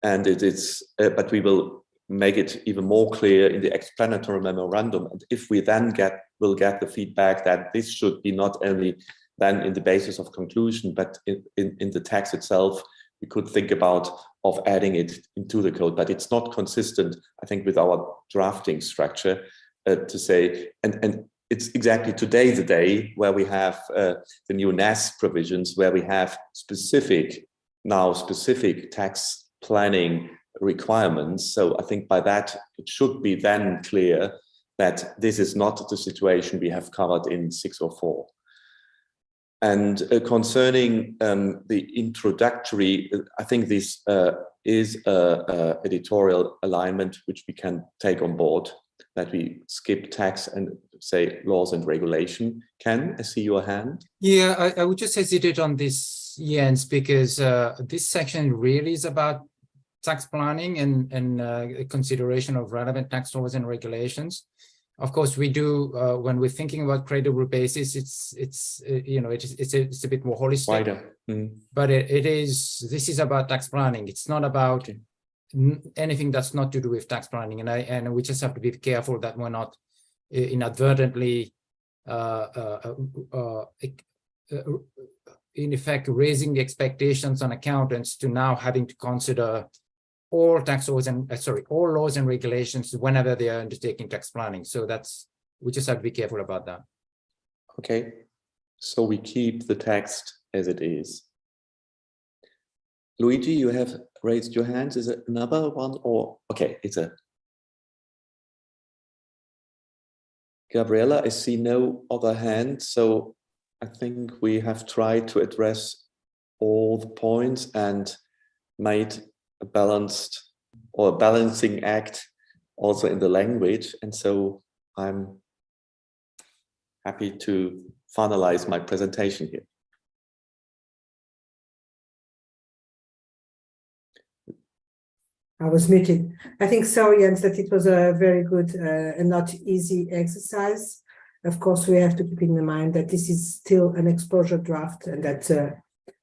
And it is, but we will make it even more clear in the explanatory memorandum. And if we then will get the feedback that this should be not only then in the basis of conclusion, but in the text itself, we could think about of adding it into the code, but it's not consistent, I think, with our drafting structure to say, and it's exactly today the day where we have the new NAS provisions, where we have specific tax planning requirements. So I think by that, it should be then clear that this is not the situation we have covered in 604. And concerning the introductory, I think this is a editorial alignment which we can take on board, that we skip tax and say laws and regulation. Ken, I see your hand. Yeah, I would just hesitate on this, Jens, because this section really is about tax planning and consideration of relevant tax laws and regulations. Of course, we do when we're thinking about credible basis. It's a bit more holistic. Wider. But this is about tax planning. It's not about anything that's not to do with tax planning, and we just have to be careful that we're not inadvertently in effect raising the expectations on accountants to now having to consider all tax laws and all laws and regulations whenever they are undertaking tax planning. So we just have to be careful about that. Okay, so we keep the text as it is. Luigi, you have raised your hands. Is it another one or okay? It's a Gabriela, I see no other hand, so I think we have tried to address all the points and made a balanced or a balancing act also in the language. And so I'm happy to finalize my presentation here. I was muted. I think so, Jens, that it was a very good and not easy exercise. Of course, we have to keep in mind that this is still an exposure draft, and that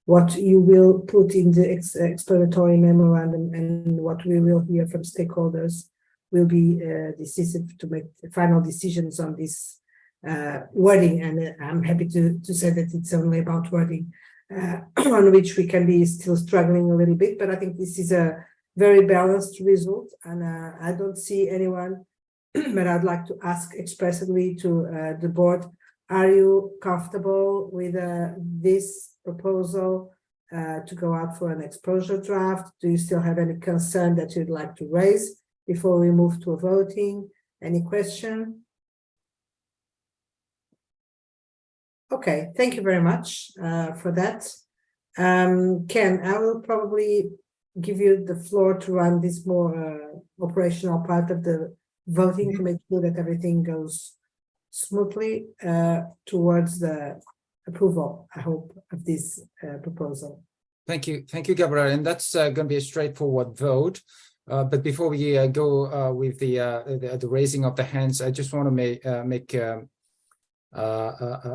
what you will put in the explanatory memorandum and what we will hear from stakeholders will be decisive to make final decisions on this wording. And I'm happy to say that it's only about wording on which we can be still struggling a little bit, but I think this is a very balanced result, and I don't see anyone, but I'd like to ask expressly to the board, are you comfortable with this proposal to go out for an exposure draft? Do you still have any concern that you'd like to raise before we move to a voting? Any question? Okay, thank you very much for that. Ken, I will probably give you the floor to run this more operational part of the voting to make sure that everything goes smoothly towards the approval, I hope, of this proposal. Thank you, Gabriel. And that's going to be a straightforward vote. But before we go with the raising of the hands, I just want to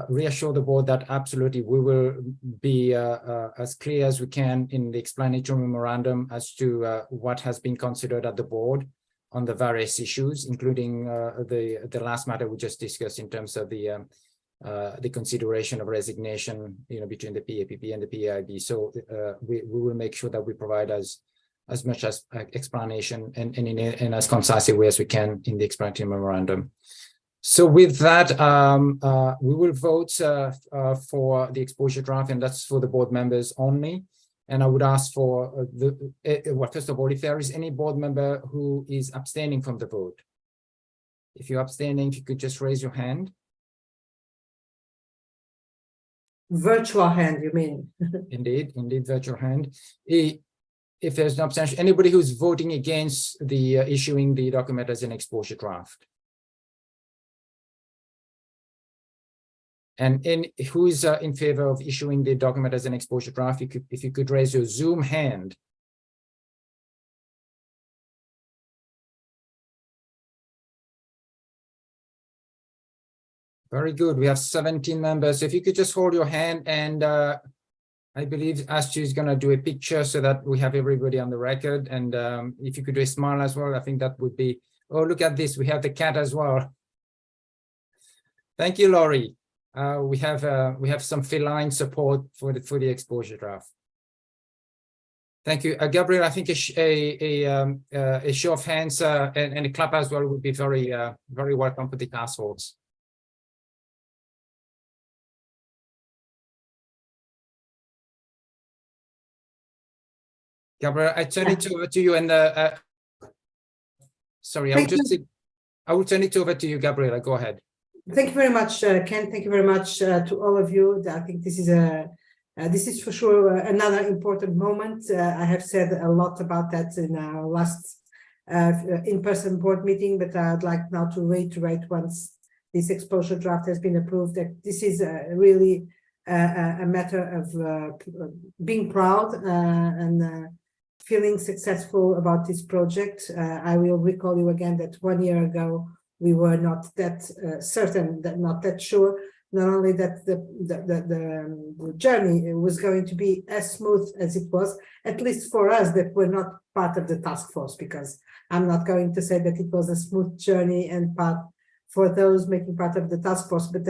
reassure the board that absolutely we will be as clear as we can in the explanatory memorandum as to what has been considered at the board on the various issues, including the last matter we just discussed in terms of the consideration of resignation, between the PAPP and the PAIB. So we will make sure that we provide as much as explanation and in as concise a way as we can in the explanatory memorandum. So with that, we will vote for the exposure draft, and that's for the board members only. And I would ask for first of all, if there is any board member who is abstaining from the vote. If you're abstaining, if you could just raise your hand. Virtual hand, you mean? Indeed, virtual hand. If there's no abstention, anybody who's voting against the issuing the document as an exposure draft. And who is in favor of issuing the document as an exposure draft? If you could raise your Zoom hand. Very good. We have 17 members. So if you could just hold your hand, and I believe Astu is going to do a picture so that we have everybody on the record. And if you could do a smile as well, I think that would be. Oh, look at this. We have the cat as well. Thank you, Laurie. We have some feline support for the exposure draft. Thank you, Gabriel. I think a show of hands and a clap as well would be very very welcome for the task force. Gabriel, I turn it over to you, and sorry, I will turn it over to you, Gabriela. Go ahead. Thank you very much, Ken. Thank you very much to all of you. I think this is for sure another important moment. I have said a lot about that in our last in-person board meeting, but I'd like now to reiterate, once this exposure draft has been approved, that this is really a matter of being proud and feeling successful about this project. I will recall you again that 1 year ago, we were not that certain, not that sure, not only that the journey was going to be as smooth as it was, at least for us that were not part of the task force, because I'm not going to say that it was a smooth journey and part for those making part of the task force, but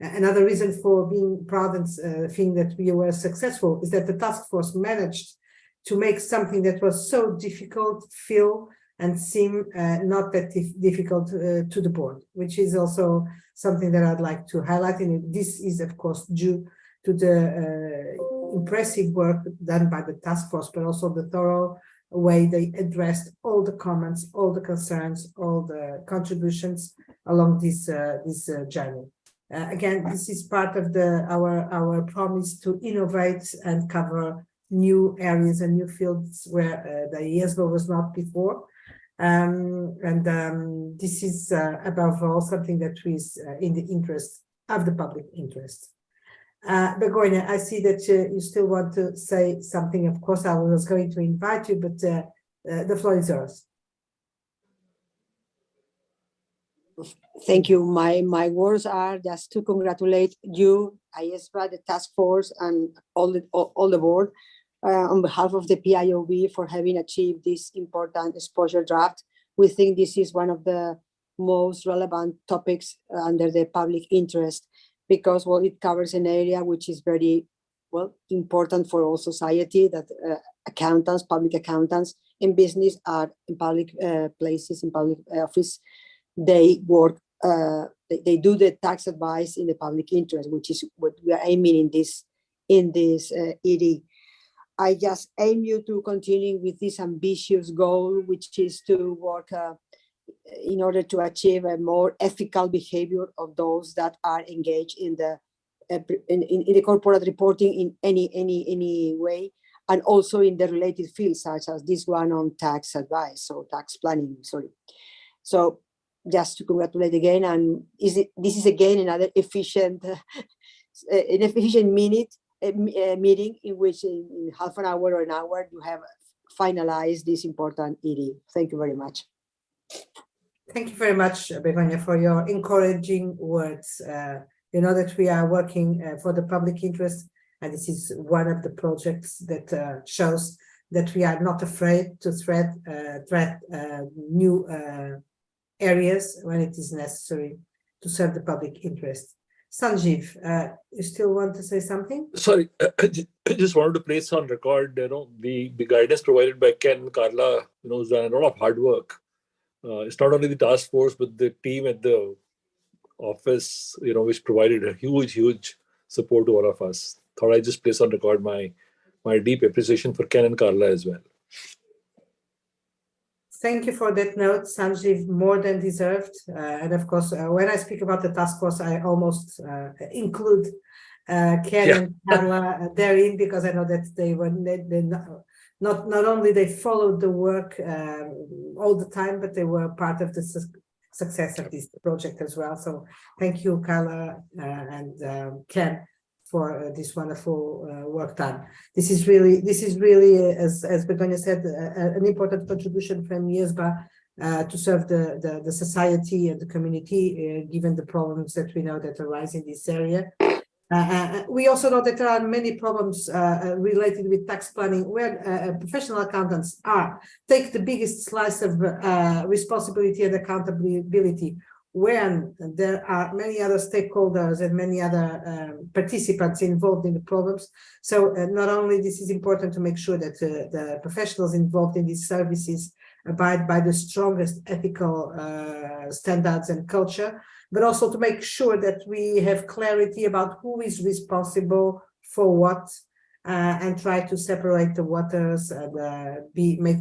another reason for being proud and feeling that we were successful is that the task force managed to make something that was so difficult feel and seem not that difficult to the board, which is also something that I'd like to highlight. And this is, of course, due to the impressive work done by the task force, but also the thorough way they addressed all the comments, all the concerns, all the contributions along this journey. Again, this is part of our promise to innovate and cover new areas and new fields where the IESBA was not before. This is above all something that is in the interest of the public interest. Begoña, I see that you still want to say something. Of course, I was going to invite you, but the floor is yours. Thank you. My words are just to congratulate you, IESBA, the task force, and all the board on behalf of the PIOB for having achieved this important exposure draft. We think this is one of the most relevant topics under the public interest because, well, it covers an area which is very, well, important for all society, that accountants, public accountants in business are in public places, in public office, they work, they do the tax advice in the public interest, which is what we are aiming in this ED. I just aim you to continue with this ambitious goal, which is to work in order to achieve a more ethical behavior of those that are engaged in the corporate reporting in any way, and also in the related fields such as this one on tax advice or tax planning. Sorry. So just to congratulate again, and this is again another efficient, an efficient meeting in which in half an hour or an hour you have finalized this important ED. Thank you very much. Thank you very much, Begoña, for your encouraging words. You know that we are working for the public interest, and this is one of the projects that shows that we are not afraid to thread new areas when it is necessary to serve the public interest. Sanjeev, you still want to say something? Sorry, I just wanted to place on record, the guidance provided by Ken and Carla, has done a lot of hard work. It's not only the task force, but the team at the office, which provided a huge support to all of us. Thought I just place on record my deep appreciation for Ken and Carla as well. Thank you for that note, Sanjeev, more than deserved. And of course, when I speak about the task force, I almost include Ken and Carla therein, because I know that they were not only they followed the work all the time, but they were part of the success of this project as well. So thank you, Carla and Ken, for this wonderful work done. This is really, as Begoña said, an important contribution from IESBA to serve the society and the community, given the problems that we know that arise in this area. We also know that there are many problems related with tax planning where professional accountants take the biggest slice of responsibility and accountability, when there are many other stakeholders and many other participants involved in the problems. So not only this is important to make sure that the professionals involved in these services abide by the strongest ethical standards and culture, but also to make sure that we have clarity about who is responsible for what, and try to separate the waters and make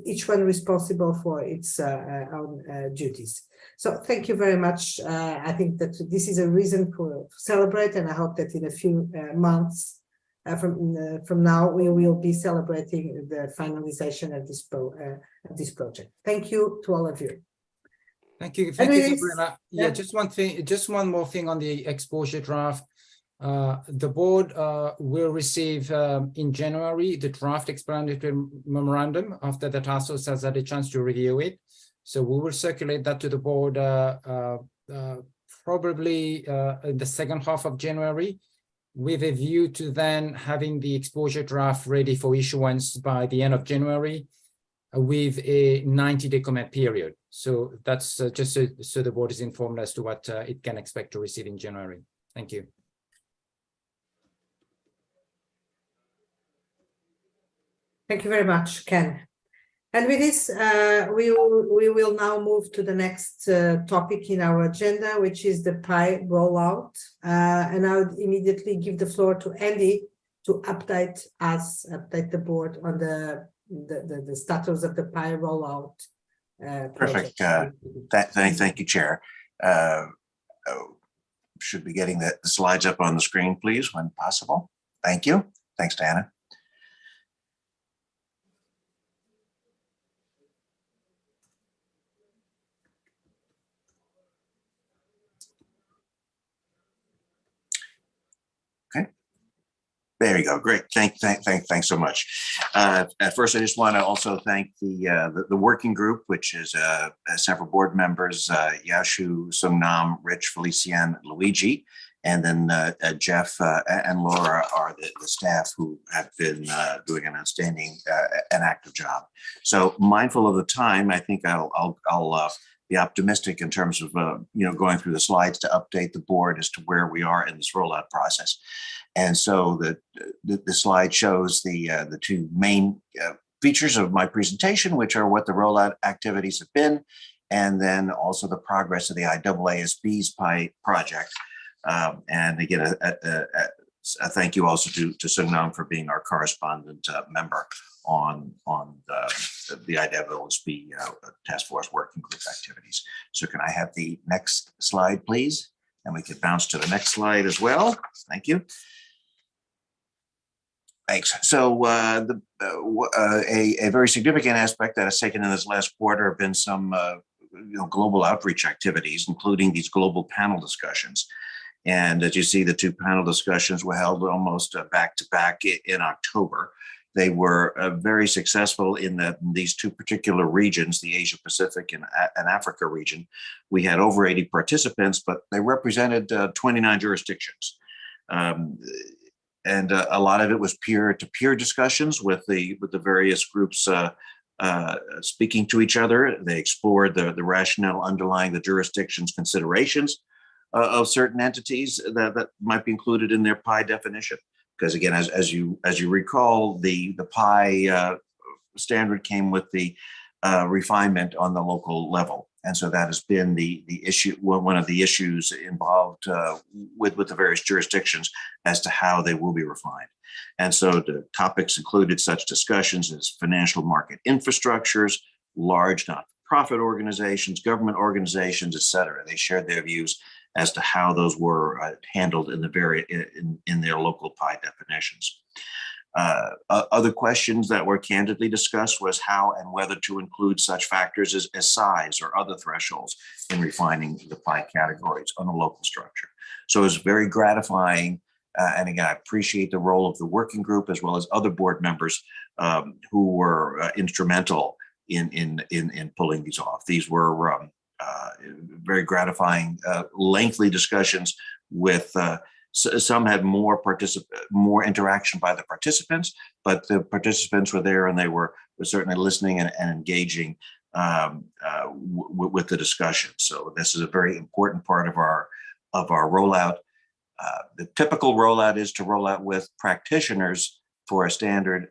each one responsible for its own duties. So thank you very much. I think that this is a reason to celebrate, and I hope that in a few months from now we will be celebrating the finalization of this project. Thank you to all of you. Thank you, Gabriela. Yeah, just one more thing on the exposure draft. The board will receive in January the draft explanatory memorandum after the task force has had a chance to review it. So we will circulate that to the board probably in the second half of January, with a view to then having the exposure draft ready for issuance by the end of January, with a 90-day comment period. So that's just so the board is informed as to what it can expect to receive in January. Thank you. Thank you very much, Ken. And with this, we will now move to the next topic in our agenda, which is the PI rollout. And I would immediately give the floor to Andy to update the board on the the status of the PI rollout Perfect. project. Thank you, Chair. Should be getting the slides up on the screen, please, when possible. Thank you. Thanks, Diana. Okay. There you go. Great. Thanks so much. At first, I just want to also thank the working group, which is several board members, Yashu, Sungnam, Rich, Felician, Luigi, and then Jeff and Laura are the staff who have been doing an outstanding and active job. So mindful of the time, I think I'll be optimistic in terms of going through the slides to update the board as to where we are in this rollout process. And so the slide shows the two main features of my presentation, which are what the rollout activities have been, and then also the progress of the IEESB's PI project. And again, a thank you also to Sungnam for being our correspondent member on the IEESB Task Force Working Group activities. So can I have the next slide, please? And we can bounce to the next slide as well. Thank you. Thanks. So a very significant aspect that has taken in this last quarter have been some global outreach activities, including these global panel discussions. And as you see, the two panel discussions were held almost back to back in October. They were very successful in these two particular regions, the Asia Pacific and Africa region. We had over 80 participants, but they represented 29 jurisdictions. And a lot of it was peer-to-peer discussions with the various groups speaking to each other. They explored the rationale underlying the jurisdiction's considerations of certain entities that might be included in their PI definition. Because again, as you recall, the PI standard came with the refinement on the local level. And so that has been the issue, one of the issues involved with the various jurisdictions as to how they will be refined. And so the topics included such discussions as financial market infrastructures, large not-for-profit organizations, government organizations, et cetera. They shared their views as to how those were handled in their local PI definitions. Other questions that were candidly discussed was how and whether to include such factors as size or other thresholds in refining the PI categories on a local structure. So it was very gratifying. And again, I appreciate the role of the working group as well as other board members who were instrumental in pulling these off. These were very gratifying, lengthy discussions with some had more interaction by the participants, but the participants were there and they were certainly listening and engaging with the discussion. So this is a very important part of our rollout. The typical rollout is to roll out with practitioners for a standard,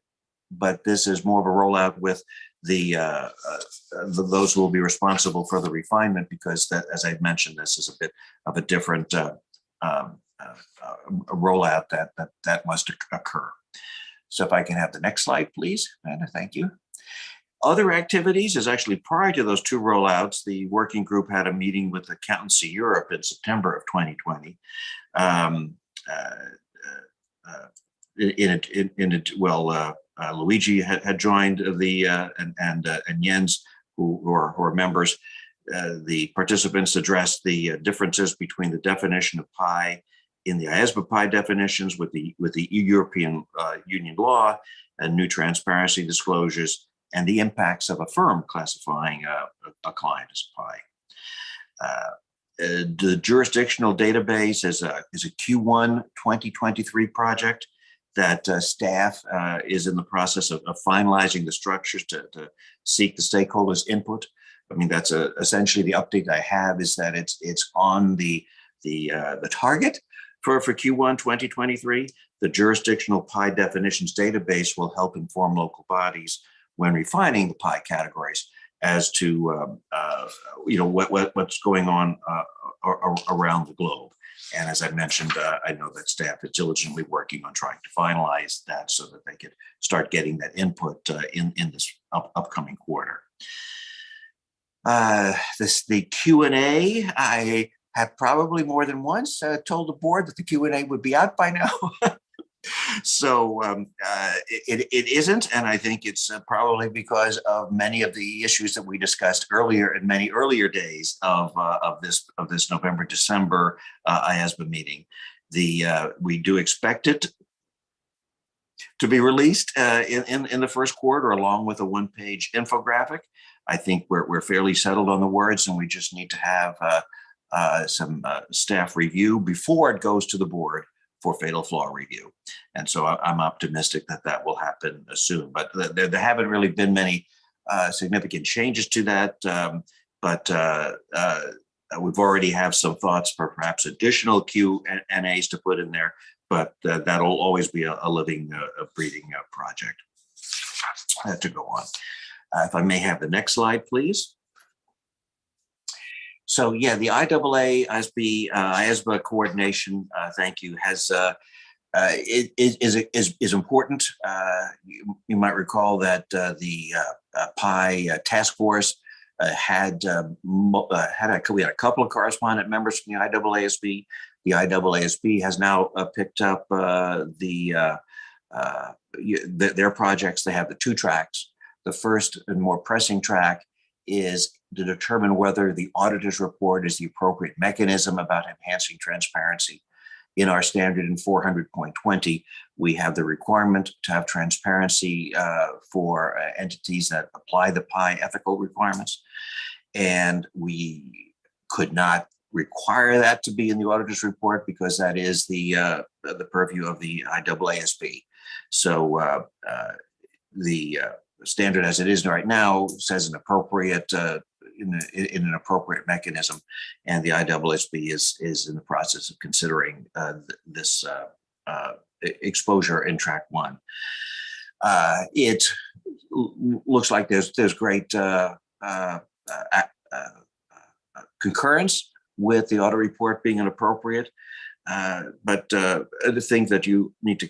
but this is more of a rollout with those who will be responsible for the refinement, because that, as I mentioned, this is a bit of a different rollout that must occur. So if I can have the next slide, please, Amanda, thank you. Other activities is actually prior to those two rollouts, the working group had a meeting with Accountancy Europe in September of 2020. Luigi had joined and Jens, who are members. The participants addressed the differences between the definition of PI in the IESBA PI definitions with the European Union law and new transparency disclosures, and the impacts of a firm classifying a client as a PI. The jurisdictional database is a Q1 2023 project that staff is in the process of finalizing the structures to seek the stakeholders' input. I mean, that's essentially the update I have, is that it's on the target for Q1 2023. The jurisdictional PI definitions database will help inform local bodies when refining the PI categories as to what's going on around the globe. And as I mentioned, I know that staff is diligently working on trying to finalize that so that they could start getting that input in this upcoming quarter. The Q&A, I have probably more than once told the board that the Q&A would be out by now. So it isn't, and I think it's probably because of many of the issues that we discussed earlier in many earlier days of this November-December IESBA meeting. We do expect it to be released in the first quarter, along with a one-page infographic. I think we're fairly settled on the words, and we just need to have some staff review before it goes to the board for fatal flaw review. And so I'm optimistic that that will happen soon. But there haven't really been many significant changes to that. But we've already have some thoughts for perhaps additional Q&As to put in there. But that'll always be a living, breathing project to go on. If I may have the next slide, please. So yeah, the IESBA coordination, thank you, has is important. You might recall that the PI task force we had a couple of correspondent members from the IAASB. The IAASB has now picked up their projects. They have the two tracks. The first and more pressing track is to determine whether the auditor's report is the appropriate mechanism about enhancing transparency. In our standard in 400.20, we have the requirement to have transparency for entities that apply the PI ethical requirements. And we could not require that to be in the auditor's report because that is the purview of the IAASB. So the standard as it is right now says an appropriate in an appropriate mechanism, and the IAASB is in the process of considering this exposure in track one. It looks like there's great concurrence with the audit report being inappropriate, but the thing that you need to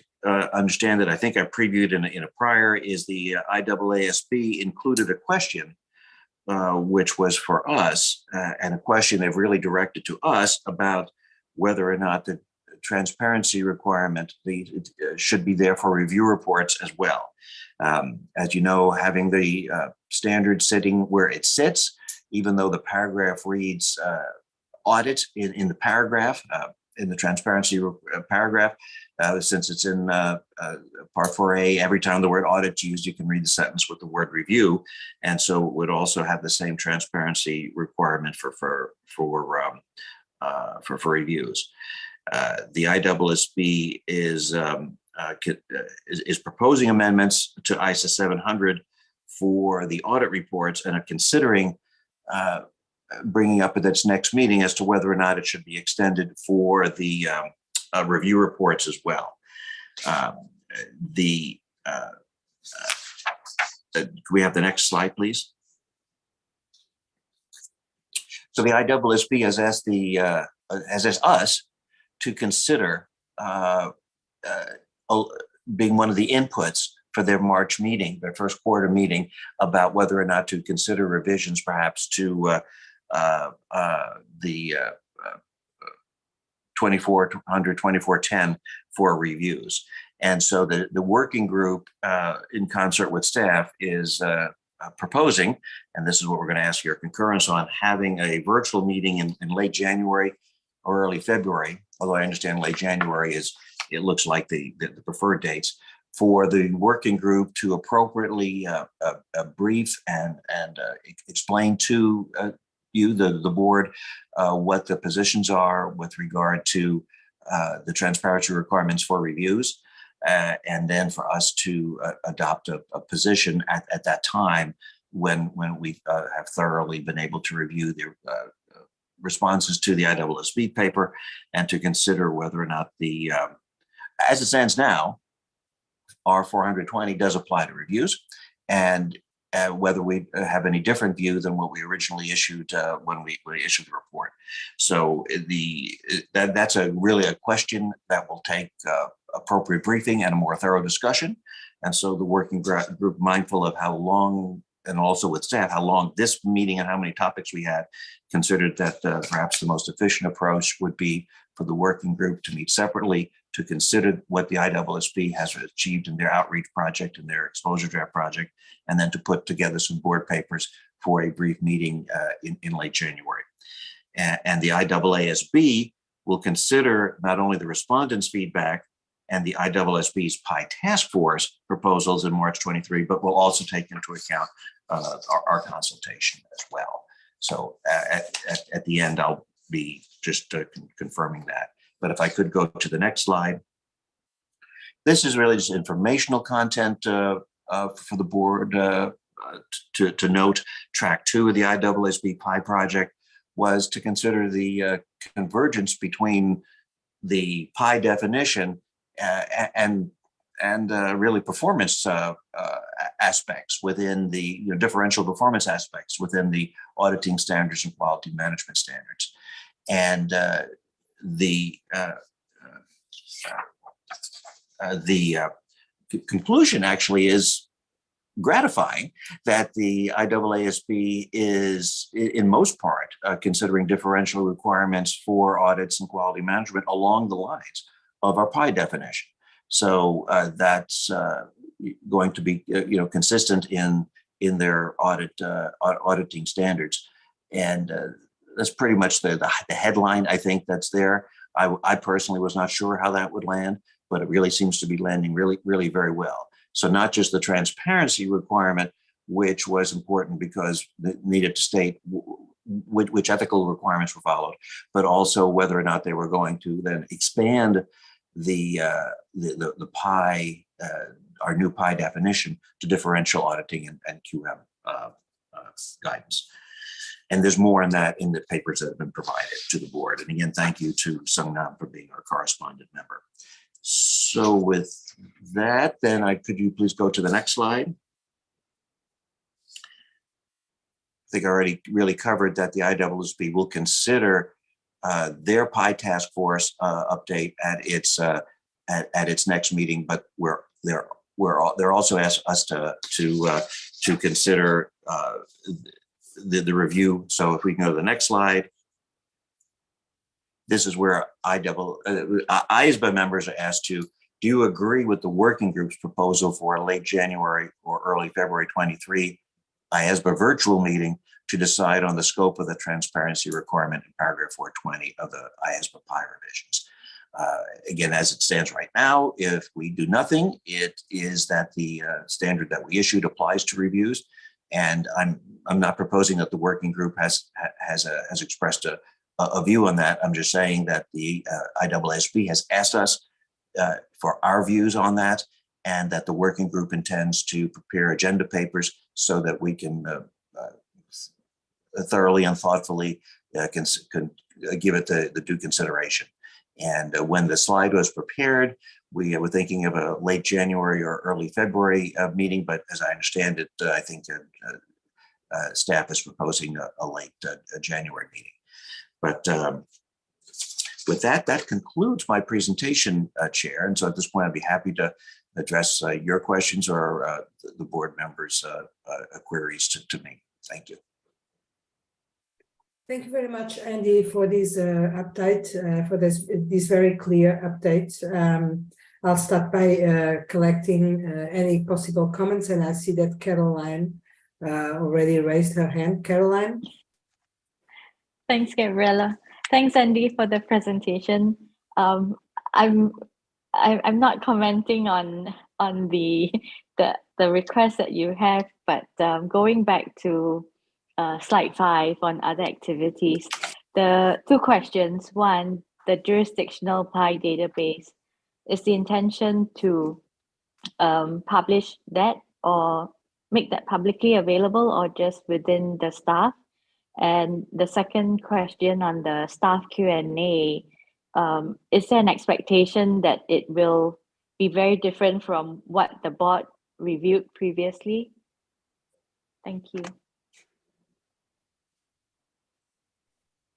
understand that I think I previewed in a prior is the IAASB included a question which was for us, and a question they've really directed to us about whether or not the transparency requirement should be there for review reports as well. As you know, having the standard sitting where it sits, even though the paragraph reads audit in the paragraph, in the transparency paragraph, since it's in part 4A, every time the word audit's used, you can read the sentence with the word review. And so it would also have the same transparency requirement for reviews. The IAASB is proposing amendments to ISA 700 for the audit reports and are considering bringing up at its next meeting as to whether or not it should be extended for the review reports as well. Can we have the next slide, please? So the IAASB has asked us to consider being one of the inputs for their March meeting, their first quarter meeting, about whether or not to consider revisions perhaps to the 2400, 2410 for reviews. And so the working group in concert with staff is proposing, and this is what we're going to ask your concurrence on, having a virtual meeting in late January or early February, although I understand late January it looks like the preferred dates, for the working group to appropriately brief and explain to you, the board, what the positions are with regard to the transparency requirements for reviews, and then for us to adopt a position at that time when we have thoroughly been able to review the responses to the IAASB paper and to consider whether or not as it stands now, R420 does apply to reviews, and whether we have any different view than what we originally issued when we issued the report. So that's really a question that will take appropriate briefing and a more thorough discussion. And so the working group, mindful of how long, and also with staff, how long this meeting and how many topics we had, considered that perhaps the most efficient approach would be for the working group to meet separately to consider what the IESB has achieved in their outreach project and their exposure draft project, and then to put together some board papers for a brief meeting in late January. And the IESB will consider not only the respondents' feedback and the IESB's PI task force proposals in March 23, but will also take into account our consultation as well. So at the end, I'll be just confirming that. But if I could go to the next slide. This is really just informational content for the board to note. Track 2 of the IESB PI project was to consider the convergence between the PI definition and really performance aspects within the differential performance aspects within the auditing standards and quality management standards. And the conclusion actually is gratifying, that the IAASB is, in most part, considering differential requirements for audits and quality management along the lines of our PI definition. So that's going to be consistent in their auditing standards, and that's pretty much the headline, I think, that's there. I personally was not sure how that would land, but it really seems to be landing really very well. So not just the transparency requirement, which was important because it needed to state which ethical requirements were followed, but also whether or not they were going to then expand the PI, our new PI definition, to differential auditing and QM guidance. And there's more on that in the papers that have been provided to the board. And again, thank you to Sung Nam for being our correspondent member. So with that, then could you please go to the next slide? I think I already really covered that the IAASB will consider their PI task force update at its next meeting, but they're also asked us to consider the review. So if we can go to the next slide. This is where IESBA members are asked to, do you agree with the working group's proposal for a late January or early February 23 IESBA virtual meeting to decide on the scope of the transparency requirement in paragraph 420 of the IESBA PI revisions? Again, as it stands right now, if we do nothing, it is that the standard that we issued applies to reviews. And I'm not proposing that the working group has expressed a view on that. I'm just saying that the IAASB has asked us for our views on that, and that the working group intends to prepare agenda papers so that we can thoroughly and thoughtfully give it the due consideration. And when the slide was prepared, we were thinking of a late January or early February meeting, but as I understand it, I think staff is proposing a late January meeting. But with that concludes my presentation, Chair. And so at this point, I'd be happy to address your questions or the board members' queries to me. Thank you. Thank you very much, Andy, for this update, for this very clear update. I'll start by collecting any possible comments, and I see that Caroline already raised her hand. Caroline? Thanks, Gabriela. Thanks, Andy, for the presentation. I'm not commenting on the request that you have, but going back to slide 5 on other activities, the 2 questions. One, the jurisdictional PI database. Is the intention to publish that or make that publicly available, or just within the staff? And the second question on the staff Q&A, is there an expectation that it will be very different from what the board reviewed previously? Thank you.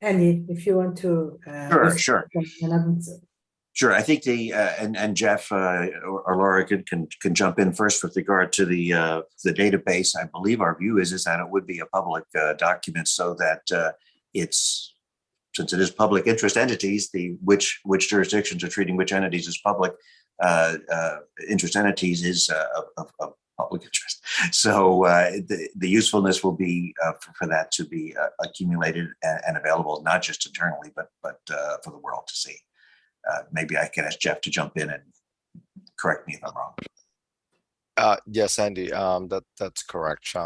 Andy, if you want to. Sure. Sure. I think and Jeff or Laura can jump in first with regard to the database. I believe our view is that it would be a public document, so that since it is public interest entities, which jurisdictions are treating which entities as public interest entities is of public interest. So the usefulness will be for that to be accumulated and available, not just internally, but for the world to see. Maybe I can ask Jeff to jump in and correct me if I'm wrong. Yes, Andy, that's correct.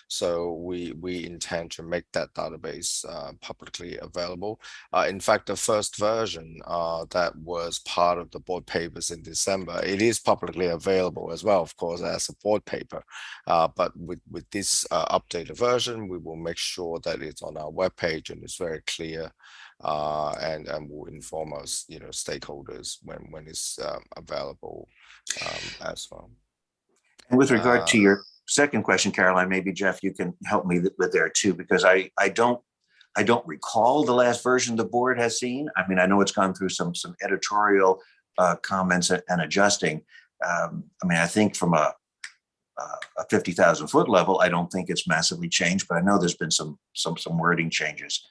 So we intend to make that database publicly available. In fact, the first version that was part of the board papers in December, it is publicly available as well, of course, as a board paper. But with this updated version, we will make sure that it's on our webpage and it's very clear, and will inform us, stakeholders when it's available as well. And with regard to your second question, Caroline, maybe Jeff, you can help me with there too, because I don't recall the last version the board has seen. I mean, I know it's gone through some editorial comments and adjusting. I mean, I think from a 50,000 foot level, I don't think it's massively changed, but I know there's been some wording changes.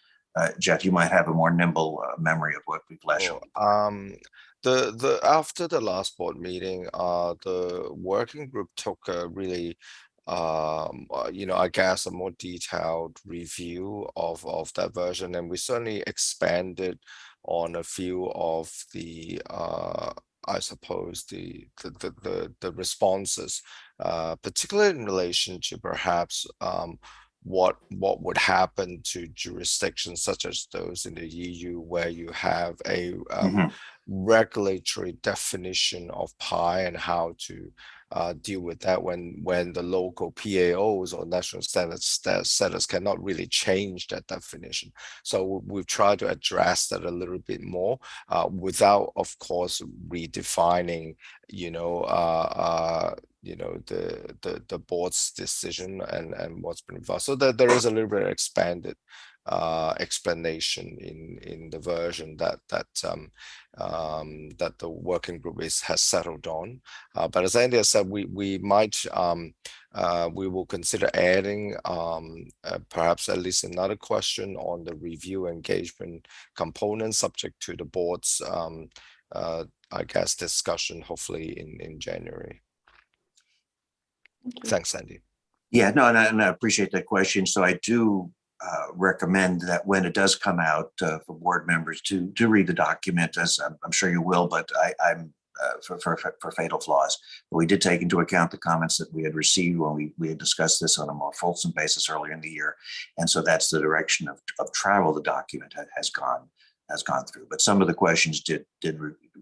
Jeff, you might have a more nimble memory of what we've last shown. After the last board meeting, the working group took a really, I guess a more detailed review of that version, and we certainly expanded on a few of the, I suppose the responses, particularly in relation to perhaps what would happen to jurisdictions such as those in the EU, where you have a regulatory definition of PI, and how to deal with that when the local PAOs or national standards setters cannot really change that definition. So we've tried to address that a little bit more without, of course, redefining, the board's decision and what's been involved. So that there is a little bit of expanded explanation in the version that the working group has settled on. But as Andy has said, we will consider adding perhaps at least another question on the review engagement component, subject to the board's I guess discussion, hopefully in January. Thanks, Andy. Yeah, no, and I appreciate that question. So I do recommend that when it does come out for board members to read the document, as I'm sure you will, but I'm for fatal flaws. But we did take into account the comments that we had received when we had discussed this on a more fulsome basis earlier in the year. And so that's the direction of travel the document has gone through. But some of the questions did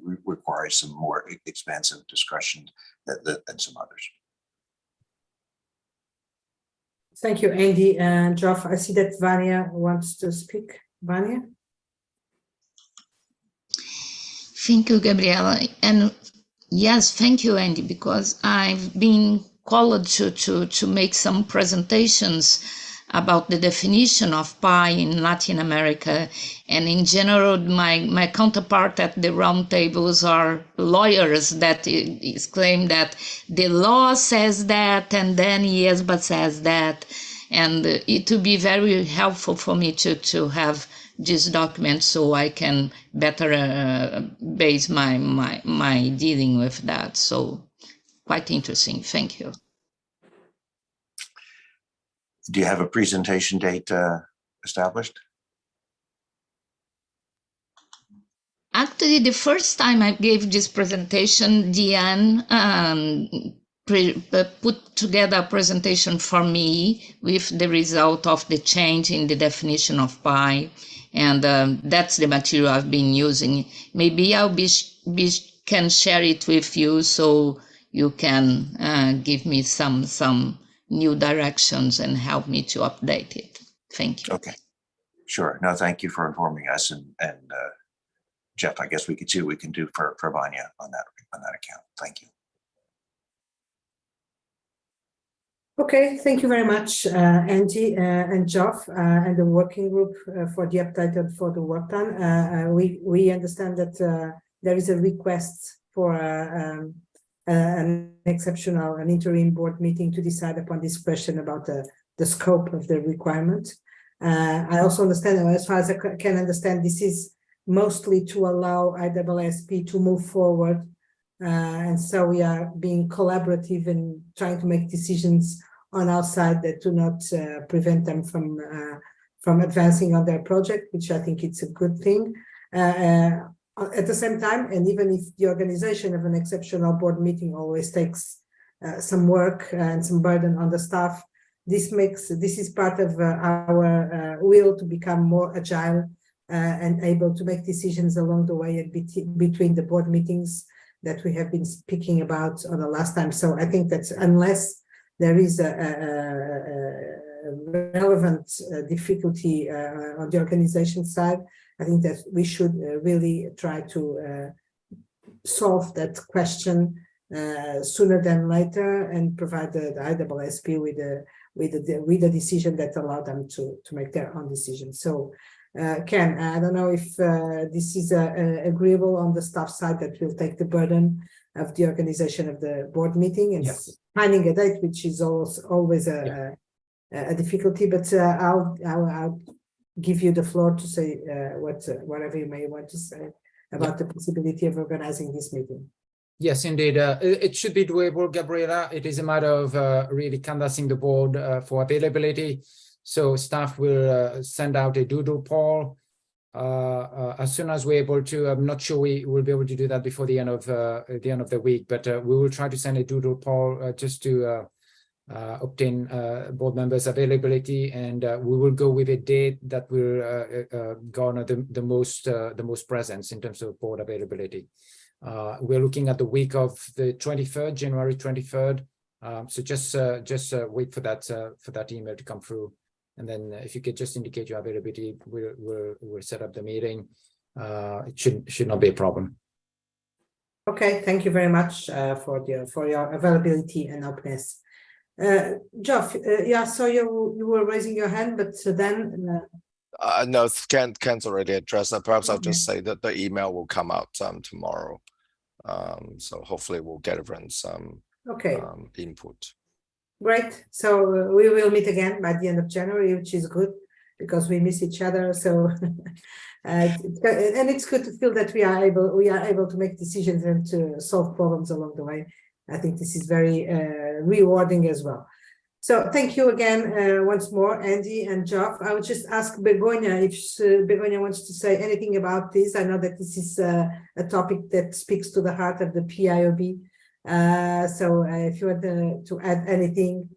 require some more expansive discussion than some others. Thank you, Andy and Geoff. I see that Vanya wants to speak. Vanya? Thank you, Gabriela. And yes, thank you, Andy, because I've been called to make some presentations about the definition of PI in Latin America. And in general, my counterpart at the roundtables are lawyers that is claim that the law says that, and then IESBA says that. And it would be very helpful for me to have this document so I can better base my dealing with that. So quite interesting. Thank you. Do you have a presentation date established? Actually, the first time I gave this presentation, Diane put together a presentation for me with the result of the change in the definition of PI. And that's the material I've been using. Maybe I'll can share it with you so you can give me some new directions and help me to update it. Thank you. Okay, sure. No, thank you for informing us. And Jeff, I guess we could see what we can do for Vanya on that account. Thank you. Okay, thank you very much, Angie and Geoff and the working group for the update and for the work done. We understand that there is a request for an interim board meeting to decide upon this question about the scope of the requirement. I also understand, as far as I can understand, this is mostly to allow IESB to move forward. And so we are being collaborative and trying to make decisions on our side that do not prevent them from advancing on their project, which I think it's a good thing. At the same time, and even if the organization of an exceptional board meeting always takes some work and some burden on the staff, this is part of our will to become more agile and able to make decisions along the way and between the board meetings that we have been speaking about on the last time. So I think that unless there is a relevant difficulty on the organization side, I think that we should really try to solve that question sooner than later and provide the IESB with a decision that allow them to make their own decision. So Ken, I don't know if this is agreeable on the staff side that will take the burden of the organization of the board meeting and finding a date, which is always a difficulty, but I'll give you the floor to say whatever you may want to say about the possibility of organizing this meeting. Yes, indeed. It should be doable, Gabriela. It is a matter of really canvassing the board for availability. So staff will send out a doodle poll as soon as we're able to. I'm not sure we will be able to do that before the end of the week, but we will try to send a doodle poll just to obtain board members' availability, and we will go with a date that will garner the most presence in terms of board availability. We're looking at the week of the 23rd, January 23rd. So just wait for that email to come through. And then if you could just indicate your availability, we'll set up the meeting. It should not be a problem. Okay, thank you very much for your availability and openness. Geoff, yeah, so you were raising your hand, but then no, Ken's already addressed that. Perhaps I'll just say that the email will come out tomorrow. So hopefully we'll get everyone's input. Great. So we will meet again by the end of January, which is good because we miss each other. So and it's good to feel that we are able to make decisions and to solve problems along the way. I think this is very rewarding as well. So thank you again once more, Andy and Geoff. I would just ask Begonia if Begonia wants to say anything about this. I know that this is a topic that speaks to the heart of the PIOB. So if you want to add anything,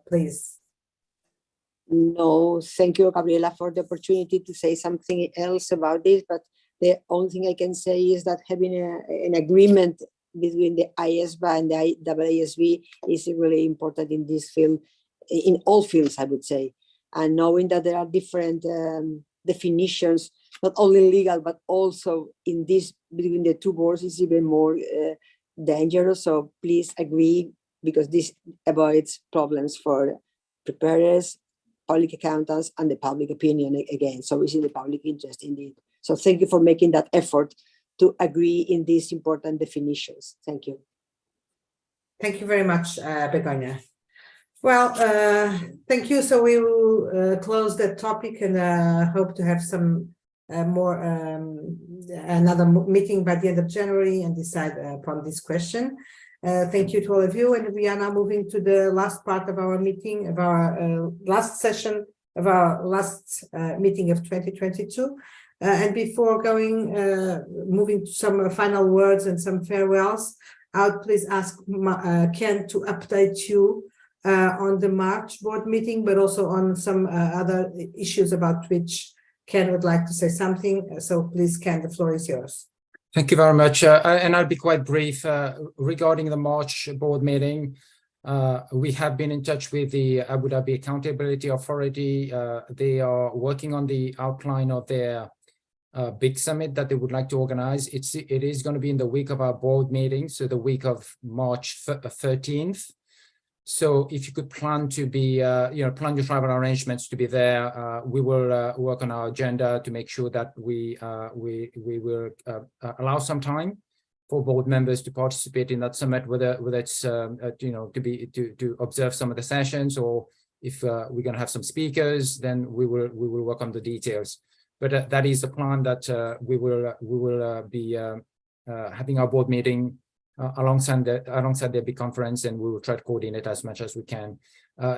please. No, thank you, Gabriela, for the opportunity to say something else about this. But the only thing I can say is that having an agreement between the IESBA and the IESB is really important in this field, in all fields, I would say. And knowing that there are different definitions, not only legal, but also in this between the two boards is even more dangerous. So please agree, because this avoids problems for preparers, public accountants, and the public opinion again. So it's in the public interest indeed. So thank you for making that effort to agree in these important definitions. Thank you. Thank you very much, Begonia. Well, thank you. So we will close that topic and hope to have some another meeting by the end of January and decide upon this question. Thank you to all of you. And we are now moving to the last part of our meeting, of our last session of our last meeting of 2022. And before moving to some final words and some farewells, I would please ask Ken to update you on the March board meeting, but also on some other issues about which Ken would like to say something. So please, Ken, the floor is yours. Thank you very much. And I'll be quite brief regarding the March board meeting. We have been in touch with the Abu Dhabi Accountability Authority. They are working on the outline of their big summit that they would like to organize. It is going to be in the week of our board meeting, so the week of March 13th. So if you could plan to be, plan your travel arrangements to be there, we will work on our agenda to make sure that we will allow some time for board members to participate in that summit, whether it's to observe some of the sessions, or if we're going to have some speakers, then we will work on the details. But that is the plan, that we will be having our board meeting alongside the big conference, and we will try to coordinate as much as we can.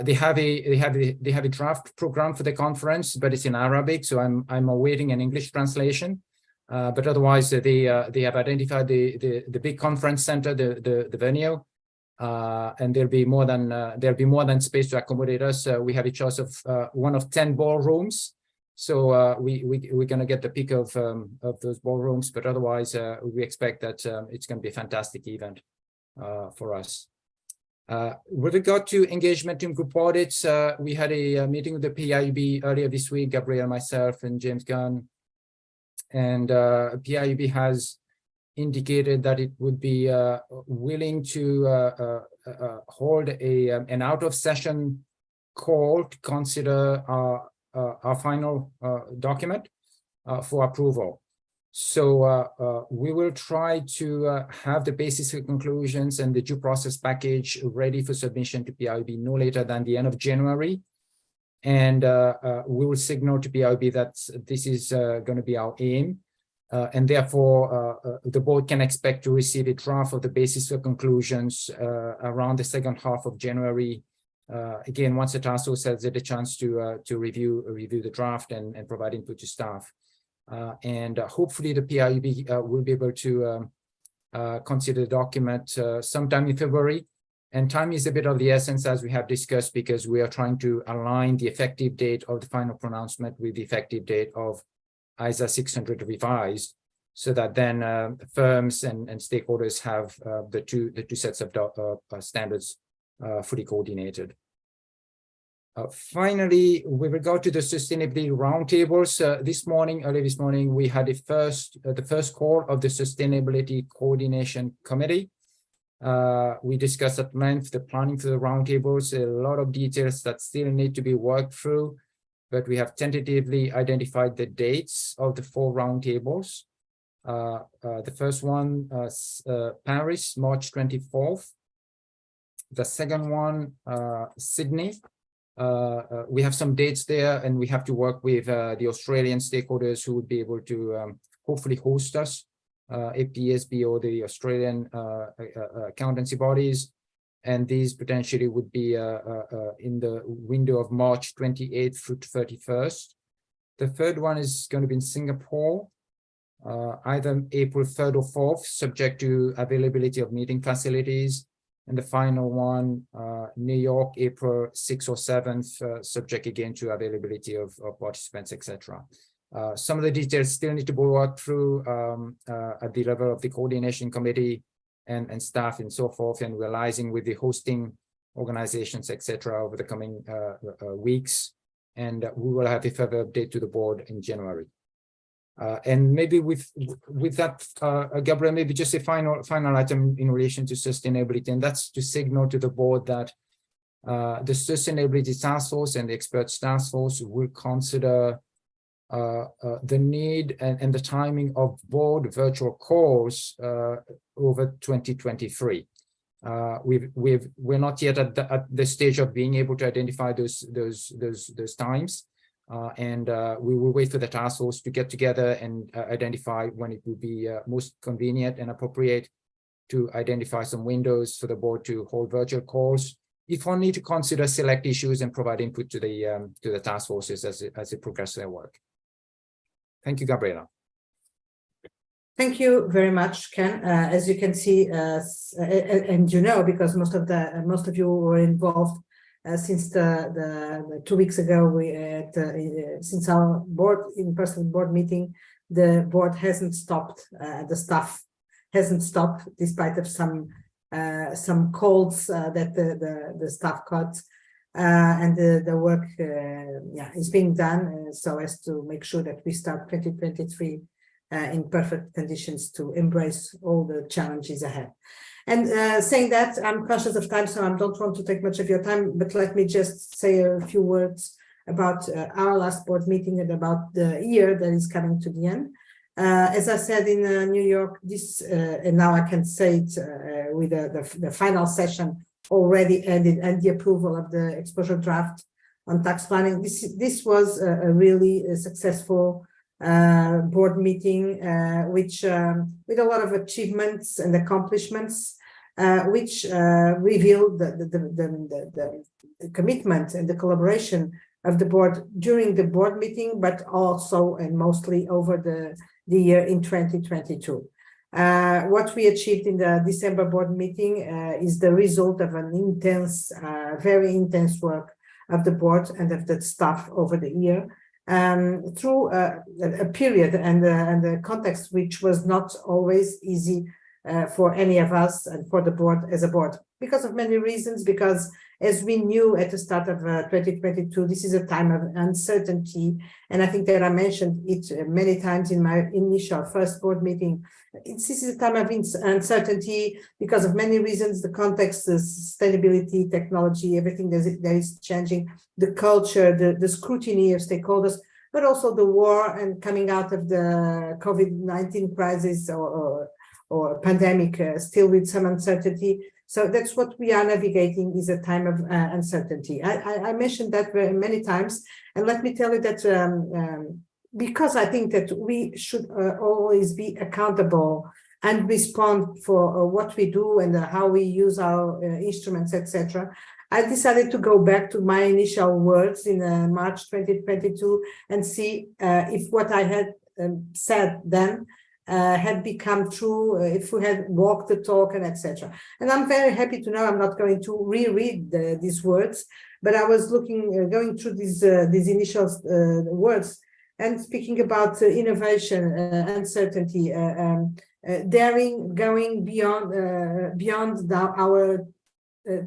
They have a draft program for the conference, but it's in Arabic, so I'm awaiting an English translation. But otherwise, they have identified the big conference center, the venue, and there'll be more than space to accommodate us. We have a choice of one of 10 ballrooms, so we're going to get the pick of those ballrooms. But otherwise, we expect that it's going to be a fantastic event for us. With regard to engagement in group audits, we had a meeting with the PIUB earlier this week, Gabriel, myself, and James Gunn. And PIUB has indicated that it would be willing to hold an out-of-session call to consider our final document for approval. So we will try to have the basis of conclusions and the due process package ready for submission to PIUB no later than the end of January. And we will signal to PIUB that this is going to be our aim. And therefore, the board can expect to receive a draft of the basis for conclusions around the second half of January. Again, once the task force has had a chance to review the draft and provide input to staff. And hopefully the PIUB will be able to consider the document sometime in February. And time is a bit of the essence, as we have discussed, because we are trying to align the effective date of the final pronouncement with the effective date of ISA 600 revised, so that then firms and stakeholders have the two sets of standards fully coordinated. Finally, with regard to the sustainability roundtables, early this morning, we had the first call of the Sustainability Coordination Committee. We discussed at length the planning for the roundtables, a lot of details that still need to be worked through, but we have tentatively identified the dates of the 4 roundtables. The first one, Paris, March 24th. The second one, Sydney. We have some dates there, and we have to work with the Australian stakeholders who would be able to hopefully host us, IESBA or the Australian accountancy bodies. And these potentially would be in the window of March 28th through 31st. The third one is going to be in Singapore, either April 3rd or 4th, subject to availability of meeting facilities. And the final one, New York, April 6th or 7th, subject again to availability of participants, etc. Some of the details still need to be worked through at the level of the coordination committee and staff and so forth, and we're liaising with the hosting organizations, etc., over the coming weeks. And we will have a further update to the board in January. And maybe with that, Gabriel, maybe just a final item in relation to sustainability, and that's to signal to the board that the Sustainability Task Force and the Experts Task Force will consider the need and the timing of board virtual calls over 2023. We're not yet at the stage of being able to identify those times. And we will wait for the task force to get together and identify when it would be most convenient and appropriate to identify some windows for the board to hold virtual calls, if only to consider select issues and provide input to the task forces as they progress their work. Thank you, Gabriela. Thank you very much, Ken. As you can see, and you know, because most of you were involved since the 2 weeks ago, since our in-person board meeting, the board hasn't stopped. The staff hasn't stopped, despite of some colds that the staff caught, and the work is being done so as to make sure that we start 2023 in perfect conditions to embrace all the challenges ahead. And saying that, I'm conscious of time, so I don't want to take much of your time, but let me just say a few words about our last board meeting and about the year that is coming to the end. As I said in New York, this, and now I can say it with the final session already ended and the approval of the exposure draft on tax planning. This was a really successful board meeting, which with a lot of achievements and accomplishments, which revealed the commitment and the collaboration of the board during the board meeting, but also and mostly over the year in 2022. What we achieved in the December board meeting is the result of an intense, very intense work of the board and of the staff over the year, through a period and the context which was not always easy for any of us and for the board as a board, because of many reasons, because as we knew at the start of 2022, this is a time of uncertainty. And I think that I mentioned it many times in my initial first board meeting. This is a time of uncertainty because of many reasons, the context, the sustainability, technology, everything that is changing, the culture, the scrutiny of stakeholders, but also the war and coming out of the COVID-19 crisis or pandemic, still with some uncertainty. So that's what we are navigating, is a time of uncertainty. I mentioned that very many times, and let me tell you that because I think that we should always be accountable and respond for what we do and how we use our instruments, etc. I decided to go back to my initial words in March 2022 and see if what I had said then had become true, if we had walked the talk and etc. And I'm very happy to know I'm not going to reread these words, but I was going through these initial words and speaking about innovation, uncertainty, daring, going beyond our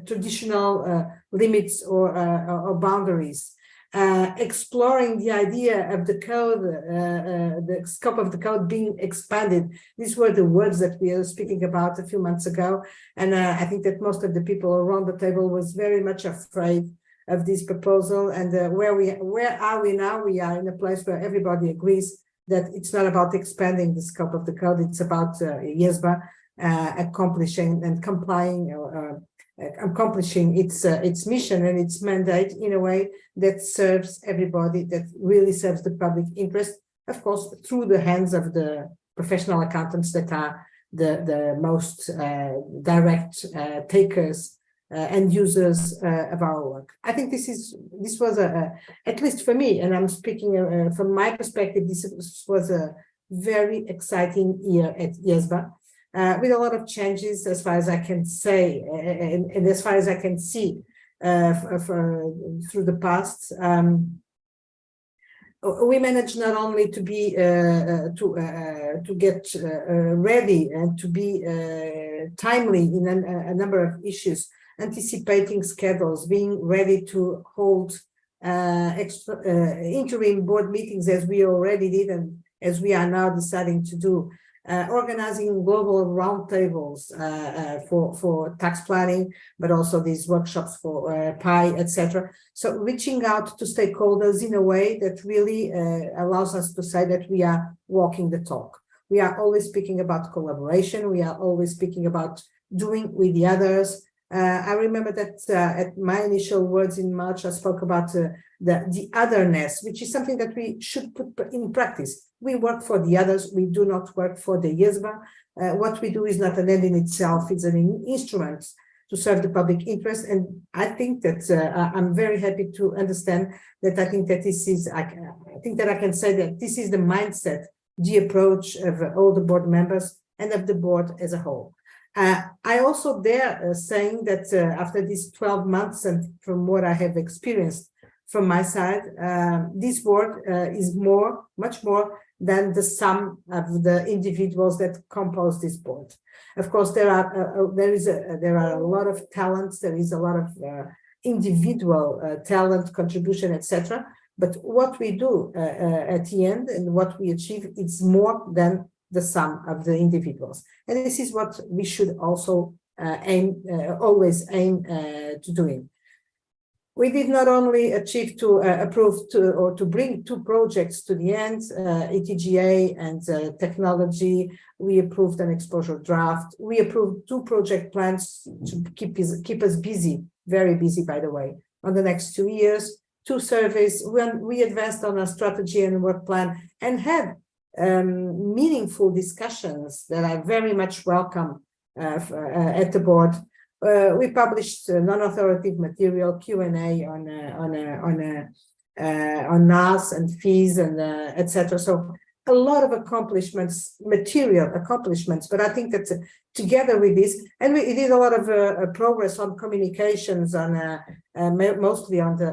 traditional limits or boundaries. Exploring the idea of the code, the scope of the code being expanded. These were the words that we were speaking about a few months ago. And I think that most of the people around the table was very much afraid of this proposal. And where are we now? We are in a place where everybody agrees that it's not about expanding the scope of the code. It's about IESBA accomplishing and complying accomplishing its mission and its mandate in a way that serves everybody, that really serves the public interest, of course, through the hands of the professional accountants that are the most direct takers and users of our work. I think this was at least for me, and I'm speaking from my perspective, this was a very exciting year at IESBA. With a lot of changes, as far as I can say, and as far as I can see through the past, we managed not only to be to get ready and to be timely in a number of issues, anticipating schedules, being ready to hold interim board meetings as we already did and as we are now deciding to do. Organizing global roundtables for tax planning, but also these workshops for PI, etc. So reaching out to stakeholders in a way that really allows us to say that we are walking the talk. We are always speaking about collaboration. We are always speaking about doing with the others. I remember that at my initial words in March, I spoke about the otherness, which is something that we should put in practice. We work for the others. We do not work for the IESBA. What we do is not an end in itself. It's an instrument to serve the public interest. And I think that I'm very happy to understand that I think that this is, I think that I can say that this is the mindset, the approach of all the board members and of the board as a whole. I also dare saying that after these 12 months and from what I have experienced from my side, this board is much more than the sum of the individuals that compose this board. Of course, there are a lot of talents, there is a lot of individual talent, contribution, etc. But what we do at the end and what we achieve, it's more than the sum of the individuals. And this is what we should also always aim to doing. We did not only achieve to approve or to bring 2 projects to the end, ETGA and technology. We approved an exposure draft. We approved 2 project plans to keep us busy, very busy, by the way, on the next 2 years. 2 surveys. When we advanced on our strategy and work plan and had meaningful discussions that I very much welcome at the board. We published non-authoritative material, Q&A on NAS and fees and etc. So a lot of accomplishments, material accomplishments. But I think that together with this, and we did a lot of progress on communications, on mostly on the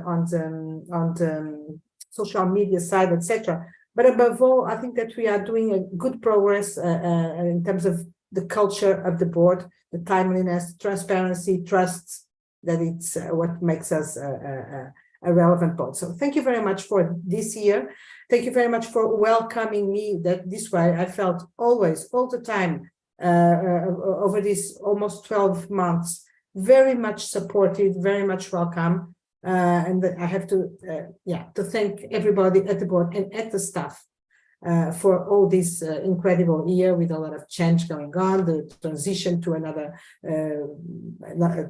social media side, etc. But above all, I think that we are doing a good progress in terms of the culture of the board, the timeliness, transparency, trust, that it's what makes us a relevant board. So thank you very much for this year. Thank you very much for welcoming me that this way. I felt always, all the time, over these almost 12 months, very much supported, very much welcome. And I have to thank everybody at the board and at the staff for all this incredible year with a lot of change going on, the transition to another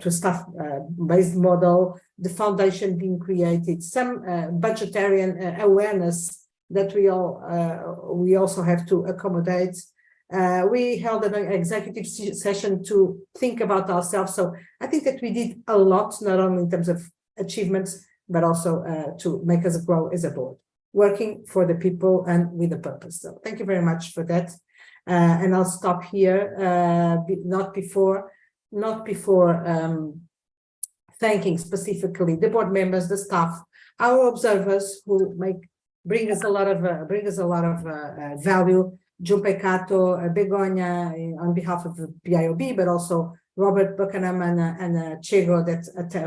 to staff-based model, the foundation being created, some budgetary awareness that we also have to accommodate. We held an executive session to think about ourselves. So I think that we did a lot, not only in terms of achievements, but also to make us grow as a board, working for the people and with a purpose. So thank you very much for that. And I'll stop here, not before thanking specifically the board members, the staff, our observers who bring us a lot of value. Junpei Kato, Begonia on behalf of the BIOB, but also Robert Buchanan and Chego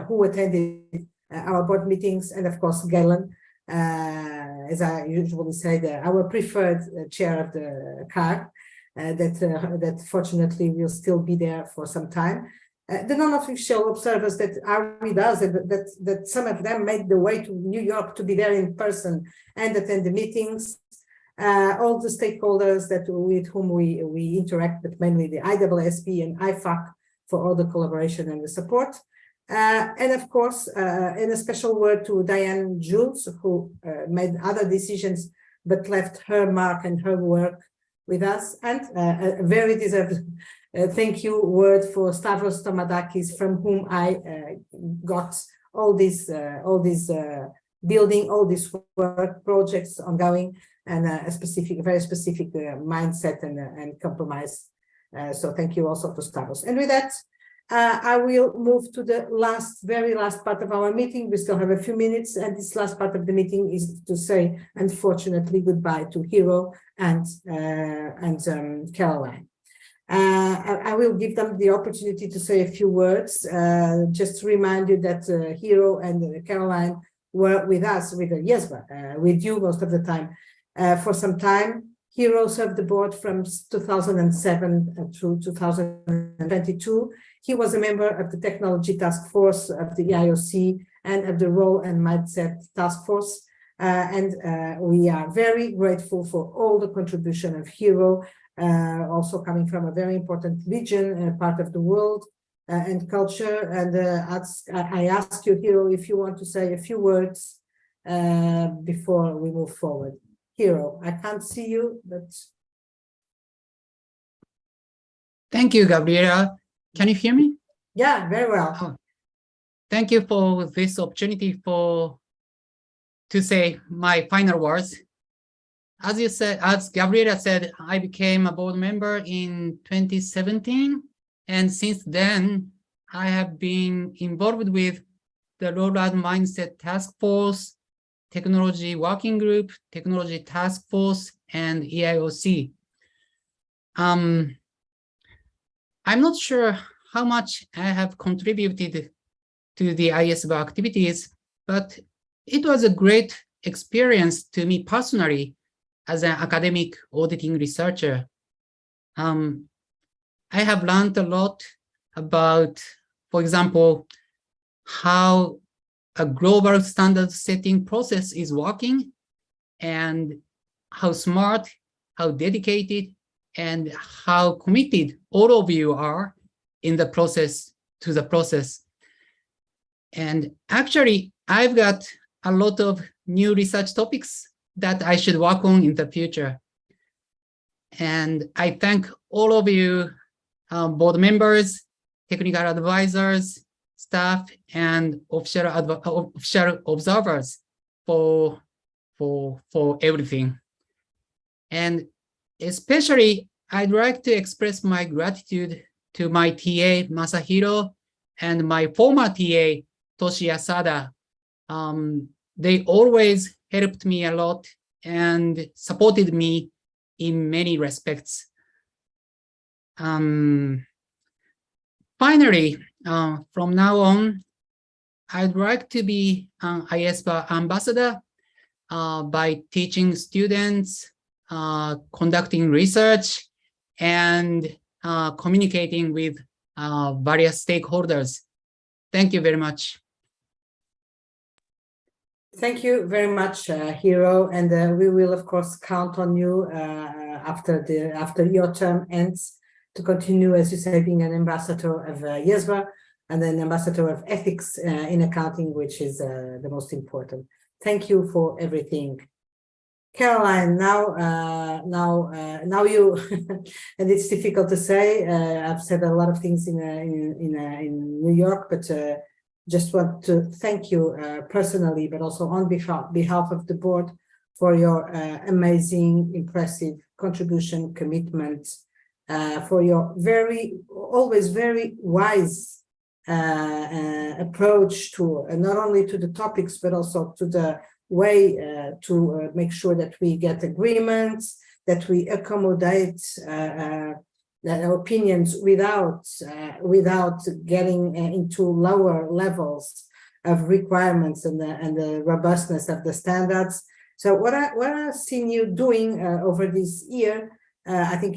who attended our board meetings, and of course Galen, as I usually say, our preferred chair of the CAR, that fortunately will still be there for some time. The non-official observers that are with us, that some of them made the way to New York to be there in person and attend the meetings. All the stakeholders with whom we interact, but mainly the IESBA and IFAC for all the collaboration and the support. And of course, in a special word to Diane Jules, who made other decisions, but left her mark and her work with us. And a very deserved thank you word for Stavros Tomadakis, from whom I got all these building, all these work projects ongoing, and a very specific mindset and compromise. So thank you also to Stavros. And with that, I will move to the very last part of our meeting. We still have a few minutes, and this last part of the meeting is to say, unfortunately, goodbye to Hero and Caroline. I will give them the opportunity to say a few words. Just to remind you that Hero and Caroline were with us, with IESBA, with you most of the time, for some time. Hero served the board from 2007 through 2022. He was a member of the Technology Task Force of the IOC and of the Role and Mindset Task Force. And we are very grateful for all the contribution of Hero, also coming from a very important region, part of the world and culture. And I ask you, Hero, if you want to say a few words before we move forward. Hero, I can't see you, but... Thank you, Gabriela. Can you hear me? Yeah, very well. Oh, thank you for this opportunity to say my final words. As you said, as Gabriela said, I became a board member in 2017, and since then I have been involved with the Role and Mindset Task Force, Technology Working Group, Technology Task Force, and EIOC. I'm not sure how much I have contributed to the IESBA activities, but it was a great experience to me personally as an academic auditing researcher. I have learned a lot about, for example, how a global standard setting process is working and how smart, how dedicated, and how committed all of you are in the process, to the process. And actually, I've got a lot of new research topics that I should work on in the future. And I thank all of you, board members, technical advisors, staff, and official observers for everything. And especially, I'd like to express my gratitude to my TA, Masahiro, and my former TA, Toshi Asada. They always helped me a lot and supported me in many respects. Finally, from now on, I'd like to be an IESBA ambassador by teaching students, conducting research, and communicating with various stakeholders. Thank you very much. Thank you very much, Hiro, and we will of course count on you after your term ends to continue, as you say, being an ambassador of IESBA and an ambassador of ethics in accounting, which is the most important. Thank you for everything. Caroline, now you, and it's difficult to say. I've said a lot of things in New York, but just want to thank you personally, but also on behalf of the board for your amazing, impressive contribution, commitment, for your always very wise approach to not only to the topics, but also to the way to make sure that we get agreements, that we accommodate opinions without getting into lower levels of requirements and the robustness of the standards. So what I've seen you doing over this year, I think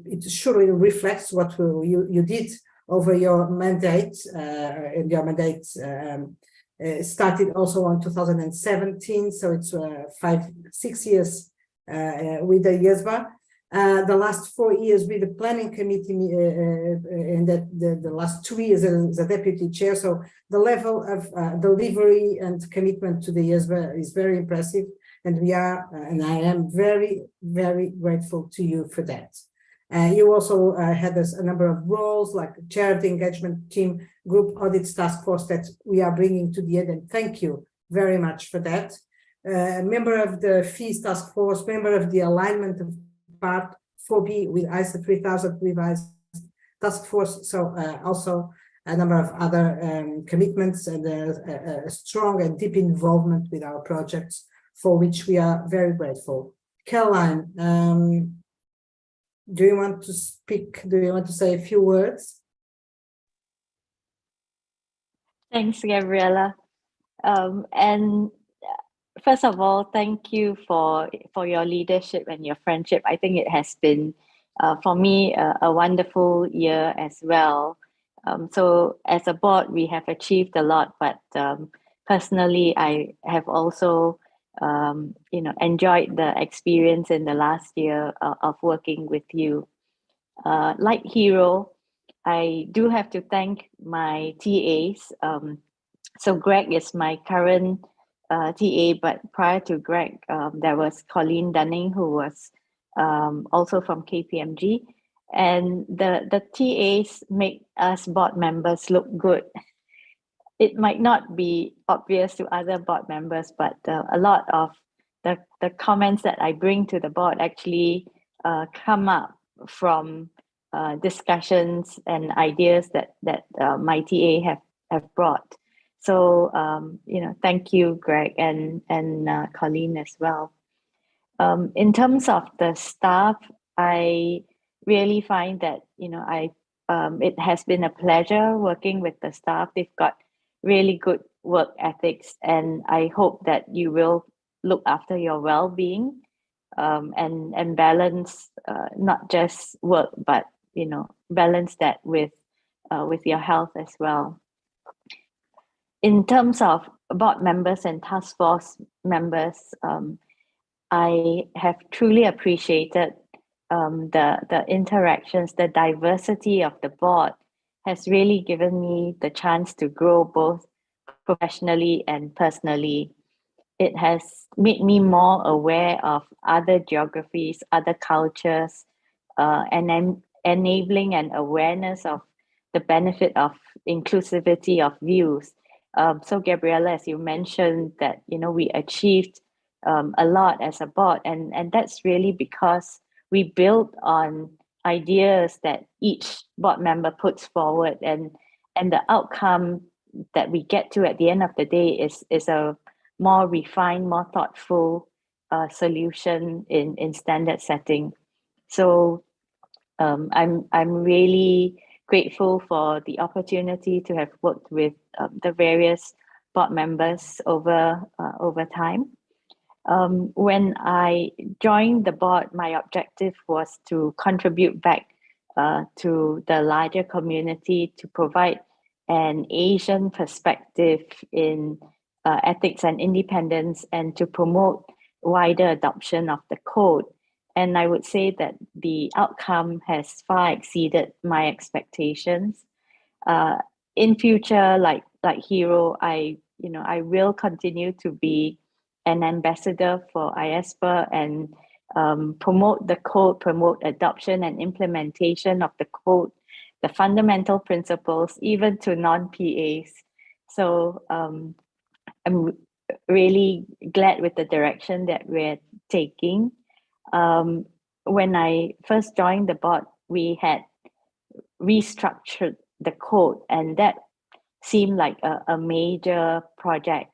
it surely reflects what you did over your mandate, and your mandate started also in 2017, so it's 5-6 years with the IESBA. The last 4 years with the planning committee, and the last 2 years as a deputy chair. So the level of delivery and commitment to the IESBA is very impressive, and I am very, very grateful to you for that. You also had a number of roles, like chair of the engagement team, group audits task force that we are bringing to the end, and thank you very much for that. Member of the fees task force, member of the alignment of part 4B with ISO 3000 revised task force. So also a number of other commitments and a strong and deep involvement with our projects, for which we are very grateful. Caroline, do you want to speak? Do you want to say a few words? Thanks, Gabriela. And first of all, thank you for your leadership and your friendship. I think it has been, for me, a wonderful year as well. So as a board, we have achieved a lot, but personally, I have also enjoyed the experience in the last year of working with you. Like Hiro, I do have to thank my TAs. So Greg is my current TA, but prior to Greg, there was Colleen Dunning, who was also from KPMG. And the TAs make us board members look good. It might not be obvious to other board members, but a lot of the comments that I bring to the board actually come up from discussions and ideas that my TA have brought. So thank you, Greg and Colleen as well. In terms of the staff, I really find that it has been a pleasure working with the staff. They've got really good work ethics, and I hope that you will look after your well-being, and balance not just work, but balance that with your health as well. In terms of board members and task force members, I have truly appreciated the interactions. The diversity of the board has really given me the chance to grow both professionally and personally. It has made me more aware of other geographies, other cultures, and enabling an awareness of the benefit of inclusivity of views. So Gabriella, as you mentioned, that we achieved a lot as a board, and that's really because we built on ideas that each board member puts forward, and the outcome that we get to at the end of the day is a more refined, more thoughtful solution in standard setting. So I'm really grateful for the opportunity to have worked with the various board members over time. When I joined the board, my objective was to contribute back to the larger community, to provide an Asian perspective in ethics and independence, and to promote wider adoption of the code. And I would say that the outcome has far exceeded my expectations. In future, like Hero, I will continue to be an ambassador for IESBA and promote the code, promote adoption and implementation of the code, the fundamental principles, even to non-PAs. So I'm really glad with the direction that we're taking. When I first joined the board, we had restructured the code, and that seemed like a major project.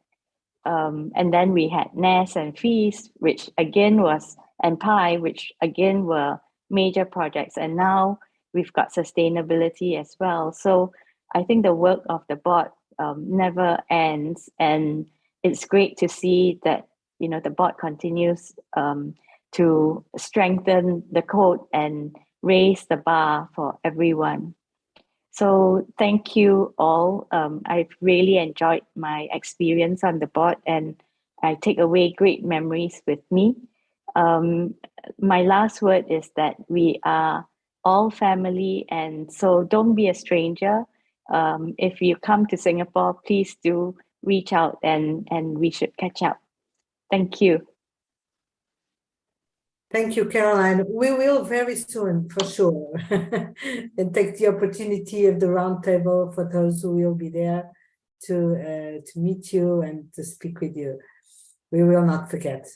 And then we had NES and FEAST, which again was, and PI, which again were major projects. And now we've got sustainability as well. So I think the work of the board never ends. And it's great to see that, the board continues to strengthen the code and raise the bar for everyone. So thank you all. I've really enjoyed my experience on the board, and I take away great memories with me. My last word is that we are all family, and so don't be a stranger. If you come to Singapore, please do reach out, and we should catch up. Thank you. Thank you, Caroline. We will very soon, for sure, and take the opportunity of the roundtable for those who will be there to meet you and to speak with you. We will not forget.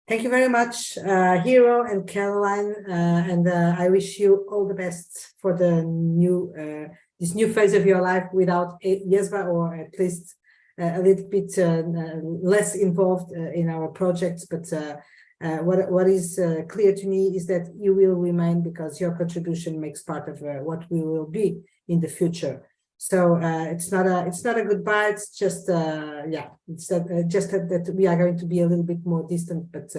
Thank you very much, Hero and Caroline, and I wish you all the best for the new this new phase of your life without IESBA, or at least a little bit less involved in our projects, but what is clear to me is that you will remain, because your contribution makes part of what we will be in the future. So it's not a goodbye. It's just just that we are going to be a little bit more distant, but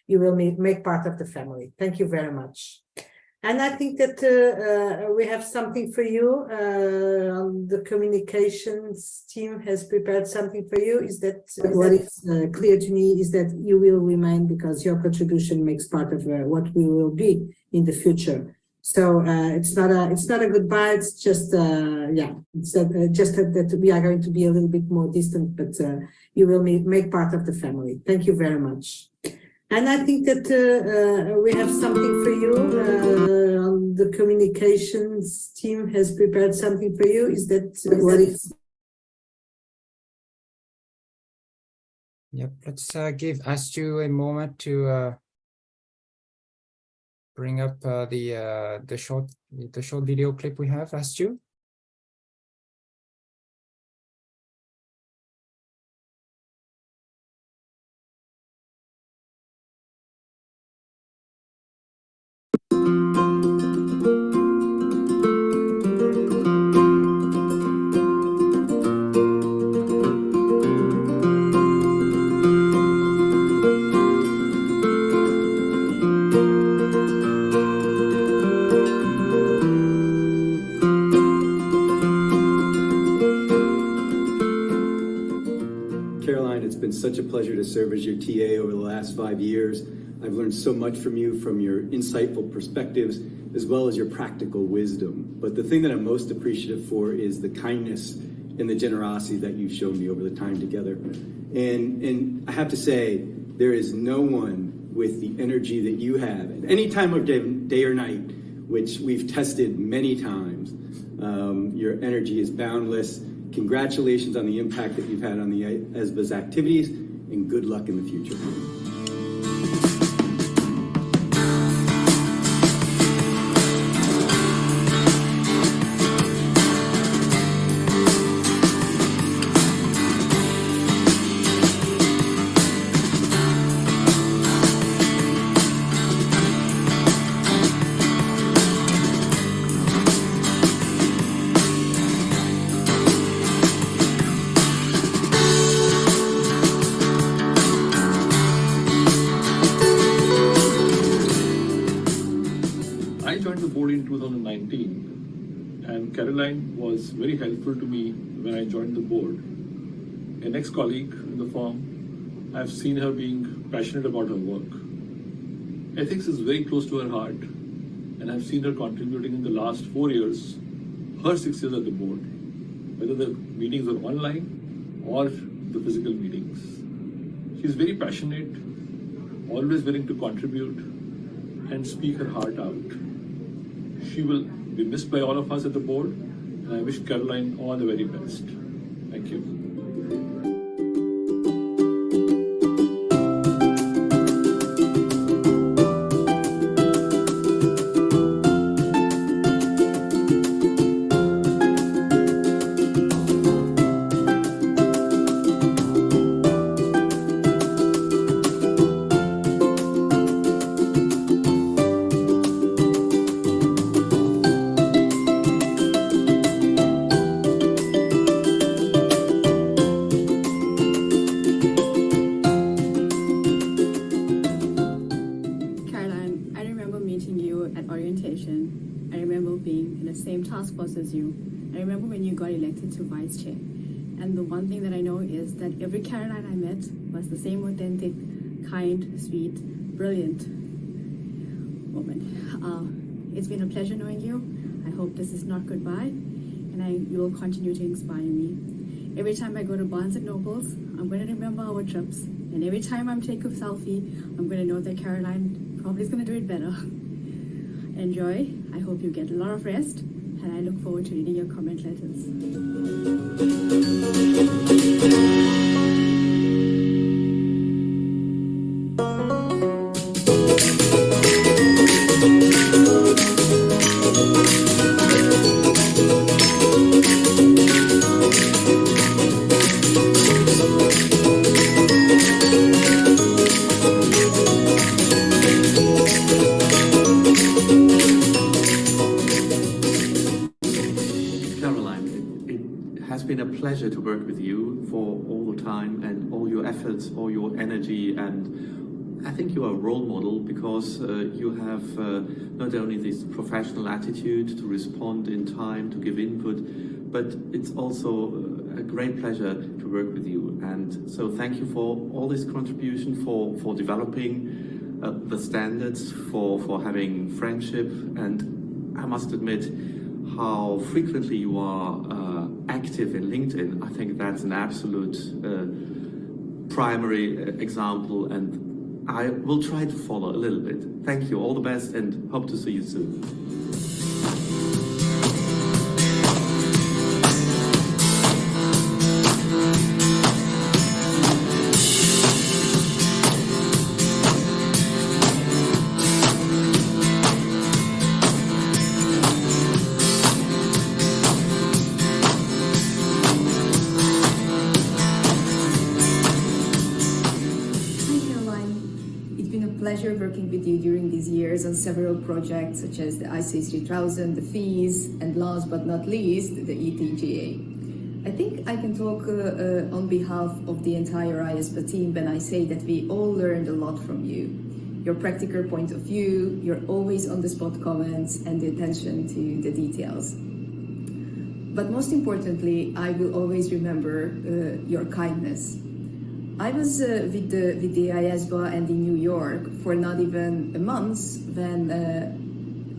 you will make part of the family. Thank you very much. And I think that we have something for you. The communications team has prepared something for you. Is that what is clear to me is that you will remain, because your contribution makes part of what we will be in the future. So it's not a goodbye. It's just just that we are going to be a little bit more distant, but you will make part of the family. Thank you very much. And I think that we have something for you. The communications team has prepared something for you. Is that what is? Yep. Let's give Astu a moment to bring up the short video clip we have. Astu. been such a pleasure to serve as your TA over the last 5 years. I've learned so much from you, from your insightful perspectives, as well as your practical wisdom. But the thing that I'm most appreciative for is the kindness and the generosity that you've shown me over the time together. And I have to say, there is no one with the energy that you have at any time of day or night, which we've tested many times. Your energy is boundless. Congratulations on the impact that you've had on the IESBA's activities, and good luck in the future. I joined the board in 2019, and Caroline was very helpful to me when I joined the board. An ex-colleague in the firm, I've seen her being passionate about her work. Ethics is very close to her heart, and I've seen her contributing in the last 4 years, her 6 years at the board, whether the meetings were online or the physical meetings. She's very passionate, always willing to contribute and speak her heart out. She will be missed by all of us at the board, and I wish Caroline all the very best. Thank you. task force as you. I remember when you got elected to vice chair. And the one thing that I know is that every Caroline I met was the same authentic, kind, sweet, brilliant woman. It's been a pleasure knowing you. I hope this is not goodbye, and you will continue to inspire me. Every time I go to Barnes & Nobles, I'm going to remember our trips. And every time I'm taking a selfie, I'm going to know that Caroline probably is going to do it better. Enjoy. I hope you get a lot of rest, and I look forward to reading your comment letters. Been a pleasure to work with you for all the time and all your efforts, all your energy, and I think you are a role model because you have not only this professional attitude to respond in time, to give input, but it's also a great pleasure to work with you. And so thank you for all this contribution, for developing the standards, for having friendship, and I must admit how frequently you are active in LinkedIn. I think that's an absolute primary example, and I will try to follow a little bit. Thank you, all the best, and hope to see you soon. Working with you during these years on several projects such as the ICS 3000, the fees, and last but not least, the ETGA. I think I can talk on behalf of the entire IESBA team when I say that we all learned a lot from you. Your practical point of view, your always on-the-spot comments, and the attention to the details. But most importantly, I will always remember your kindness. I was with the IESBA and in New York for not even a month when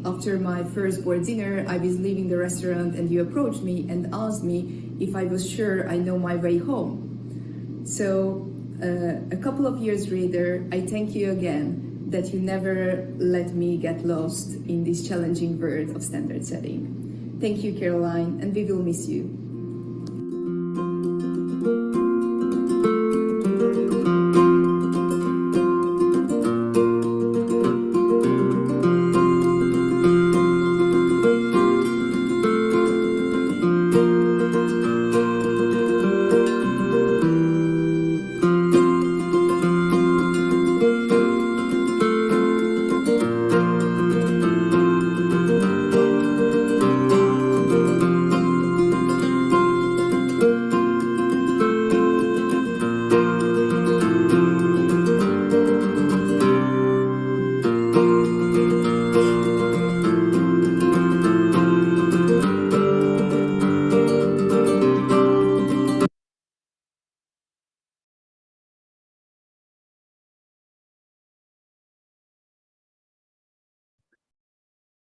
after my first board dinner, I was leaving the restaurant and you approached me and asked me if I was sure I know my way home. So a couple of years later, I thank you again that you never let me get lost in this challenging world of standard setting. Thank you, Caroline, and we will miss you.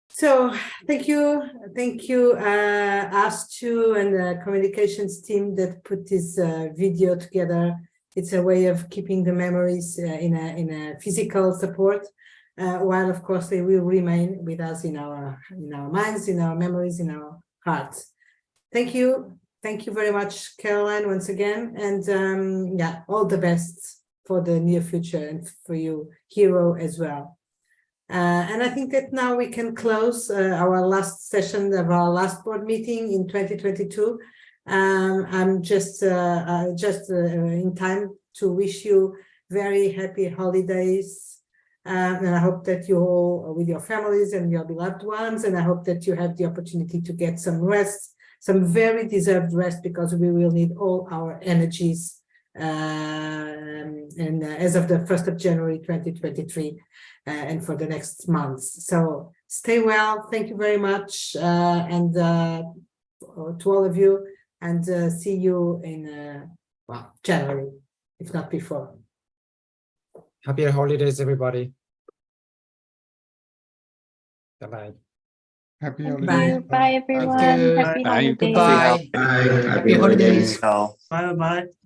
So thank you, us too, and the communications team that put this video together. It's a way of keeping the memories in a physical support, while of course they will remain with us in our minds, in our memories, in our hearts. Thank you very much, Caroline, once again, and yeah, all the best for the near future and for you, Hero, as well. And I think that now we can close our last session of our last board meeting in 2022. I'm just in time to wish you very happy holidays. And I hope that you all, with your families and your beloved ones, and I hope that you have the opportunity to get some rest, some very deserved rest, because we will need all our energies. And as of the 1st of January 2023, and for the next months. So stay well. Thank you very much, and to all of you, and see you in well, January, if not before. Happy holidays, everybody. Bye-bye. Happy holidays. Bye, everyone. Happy holidays. Goodbye. Happy Happy holidays. Bye bye.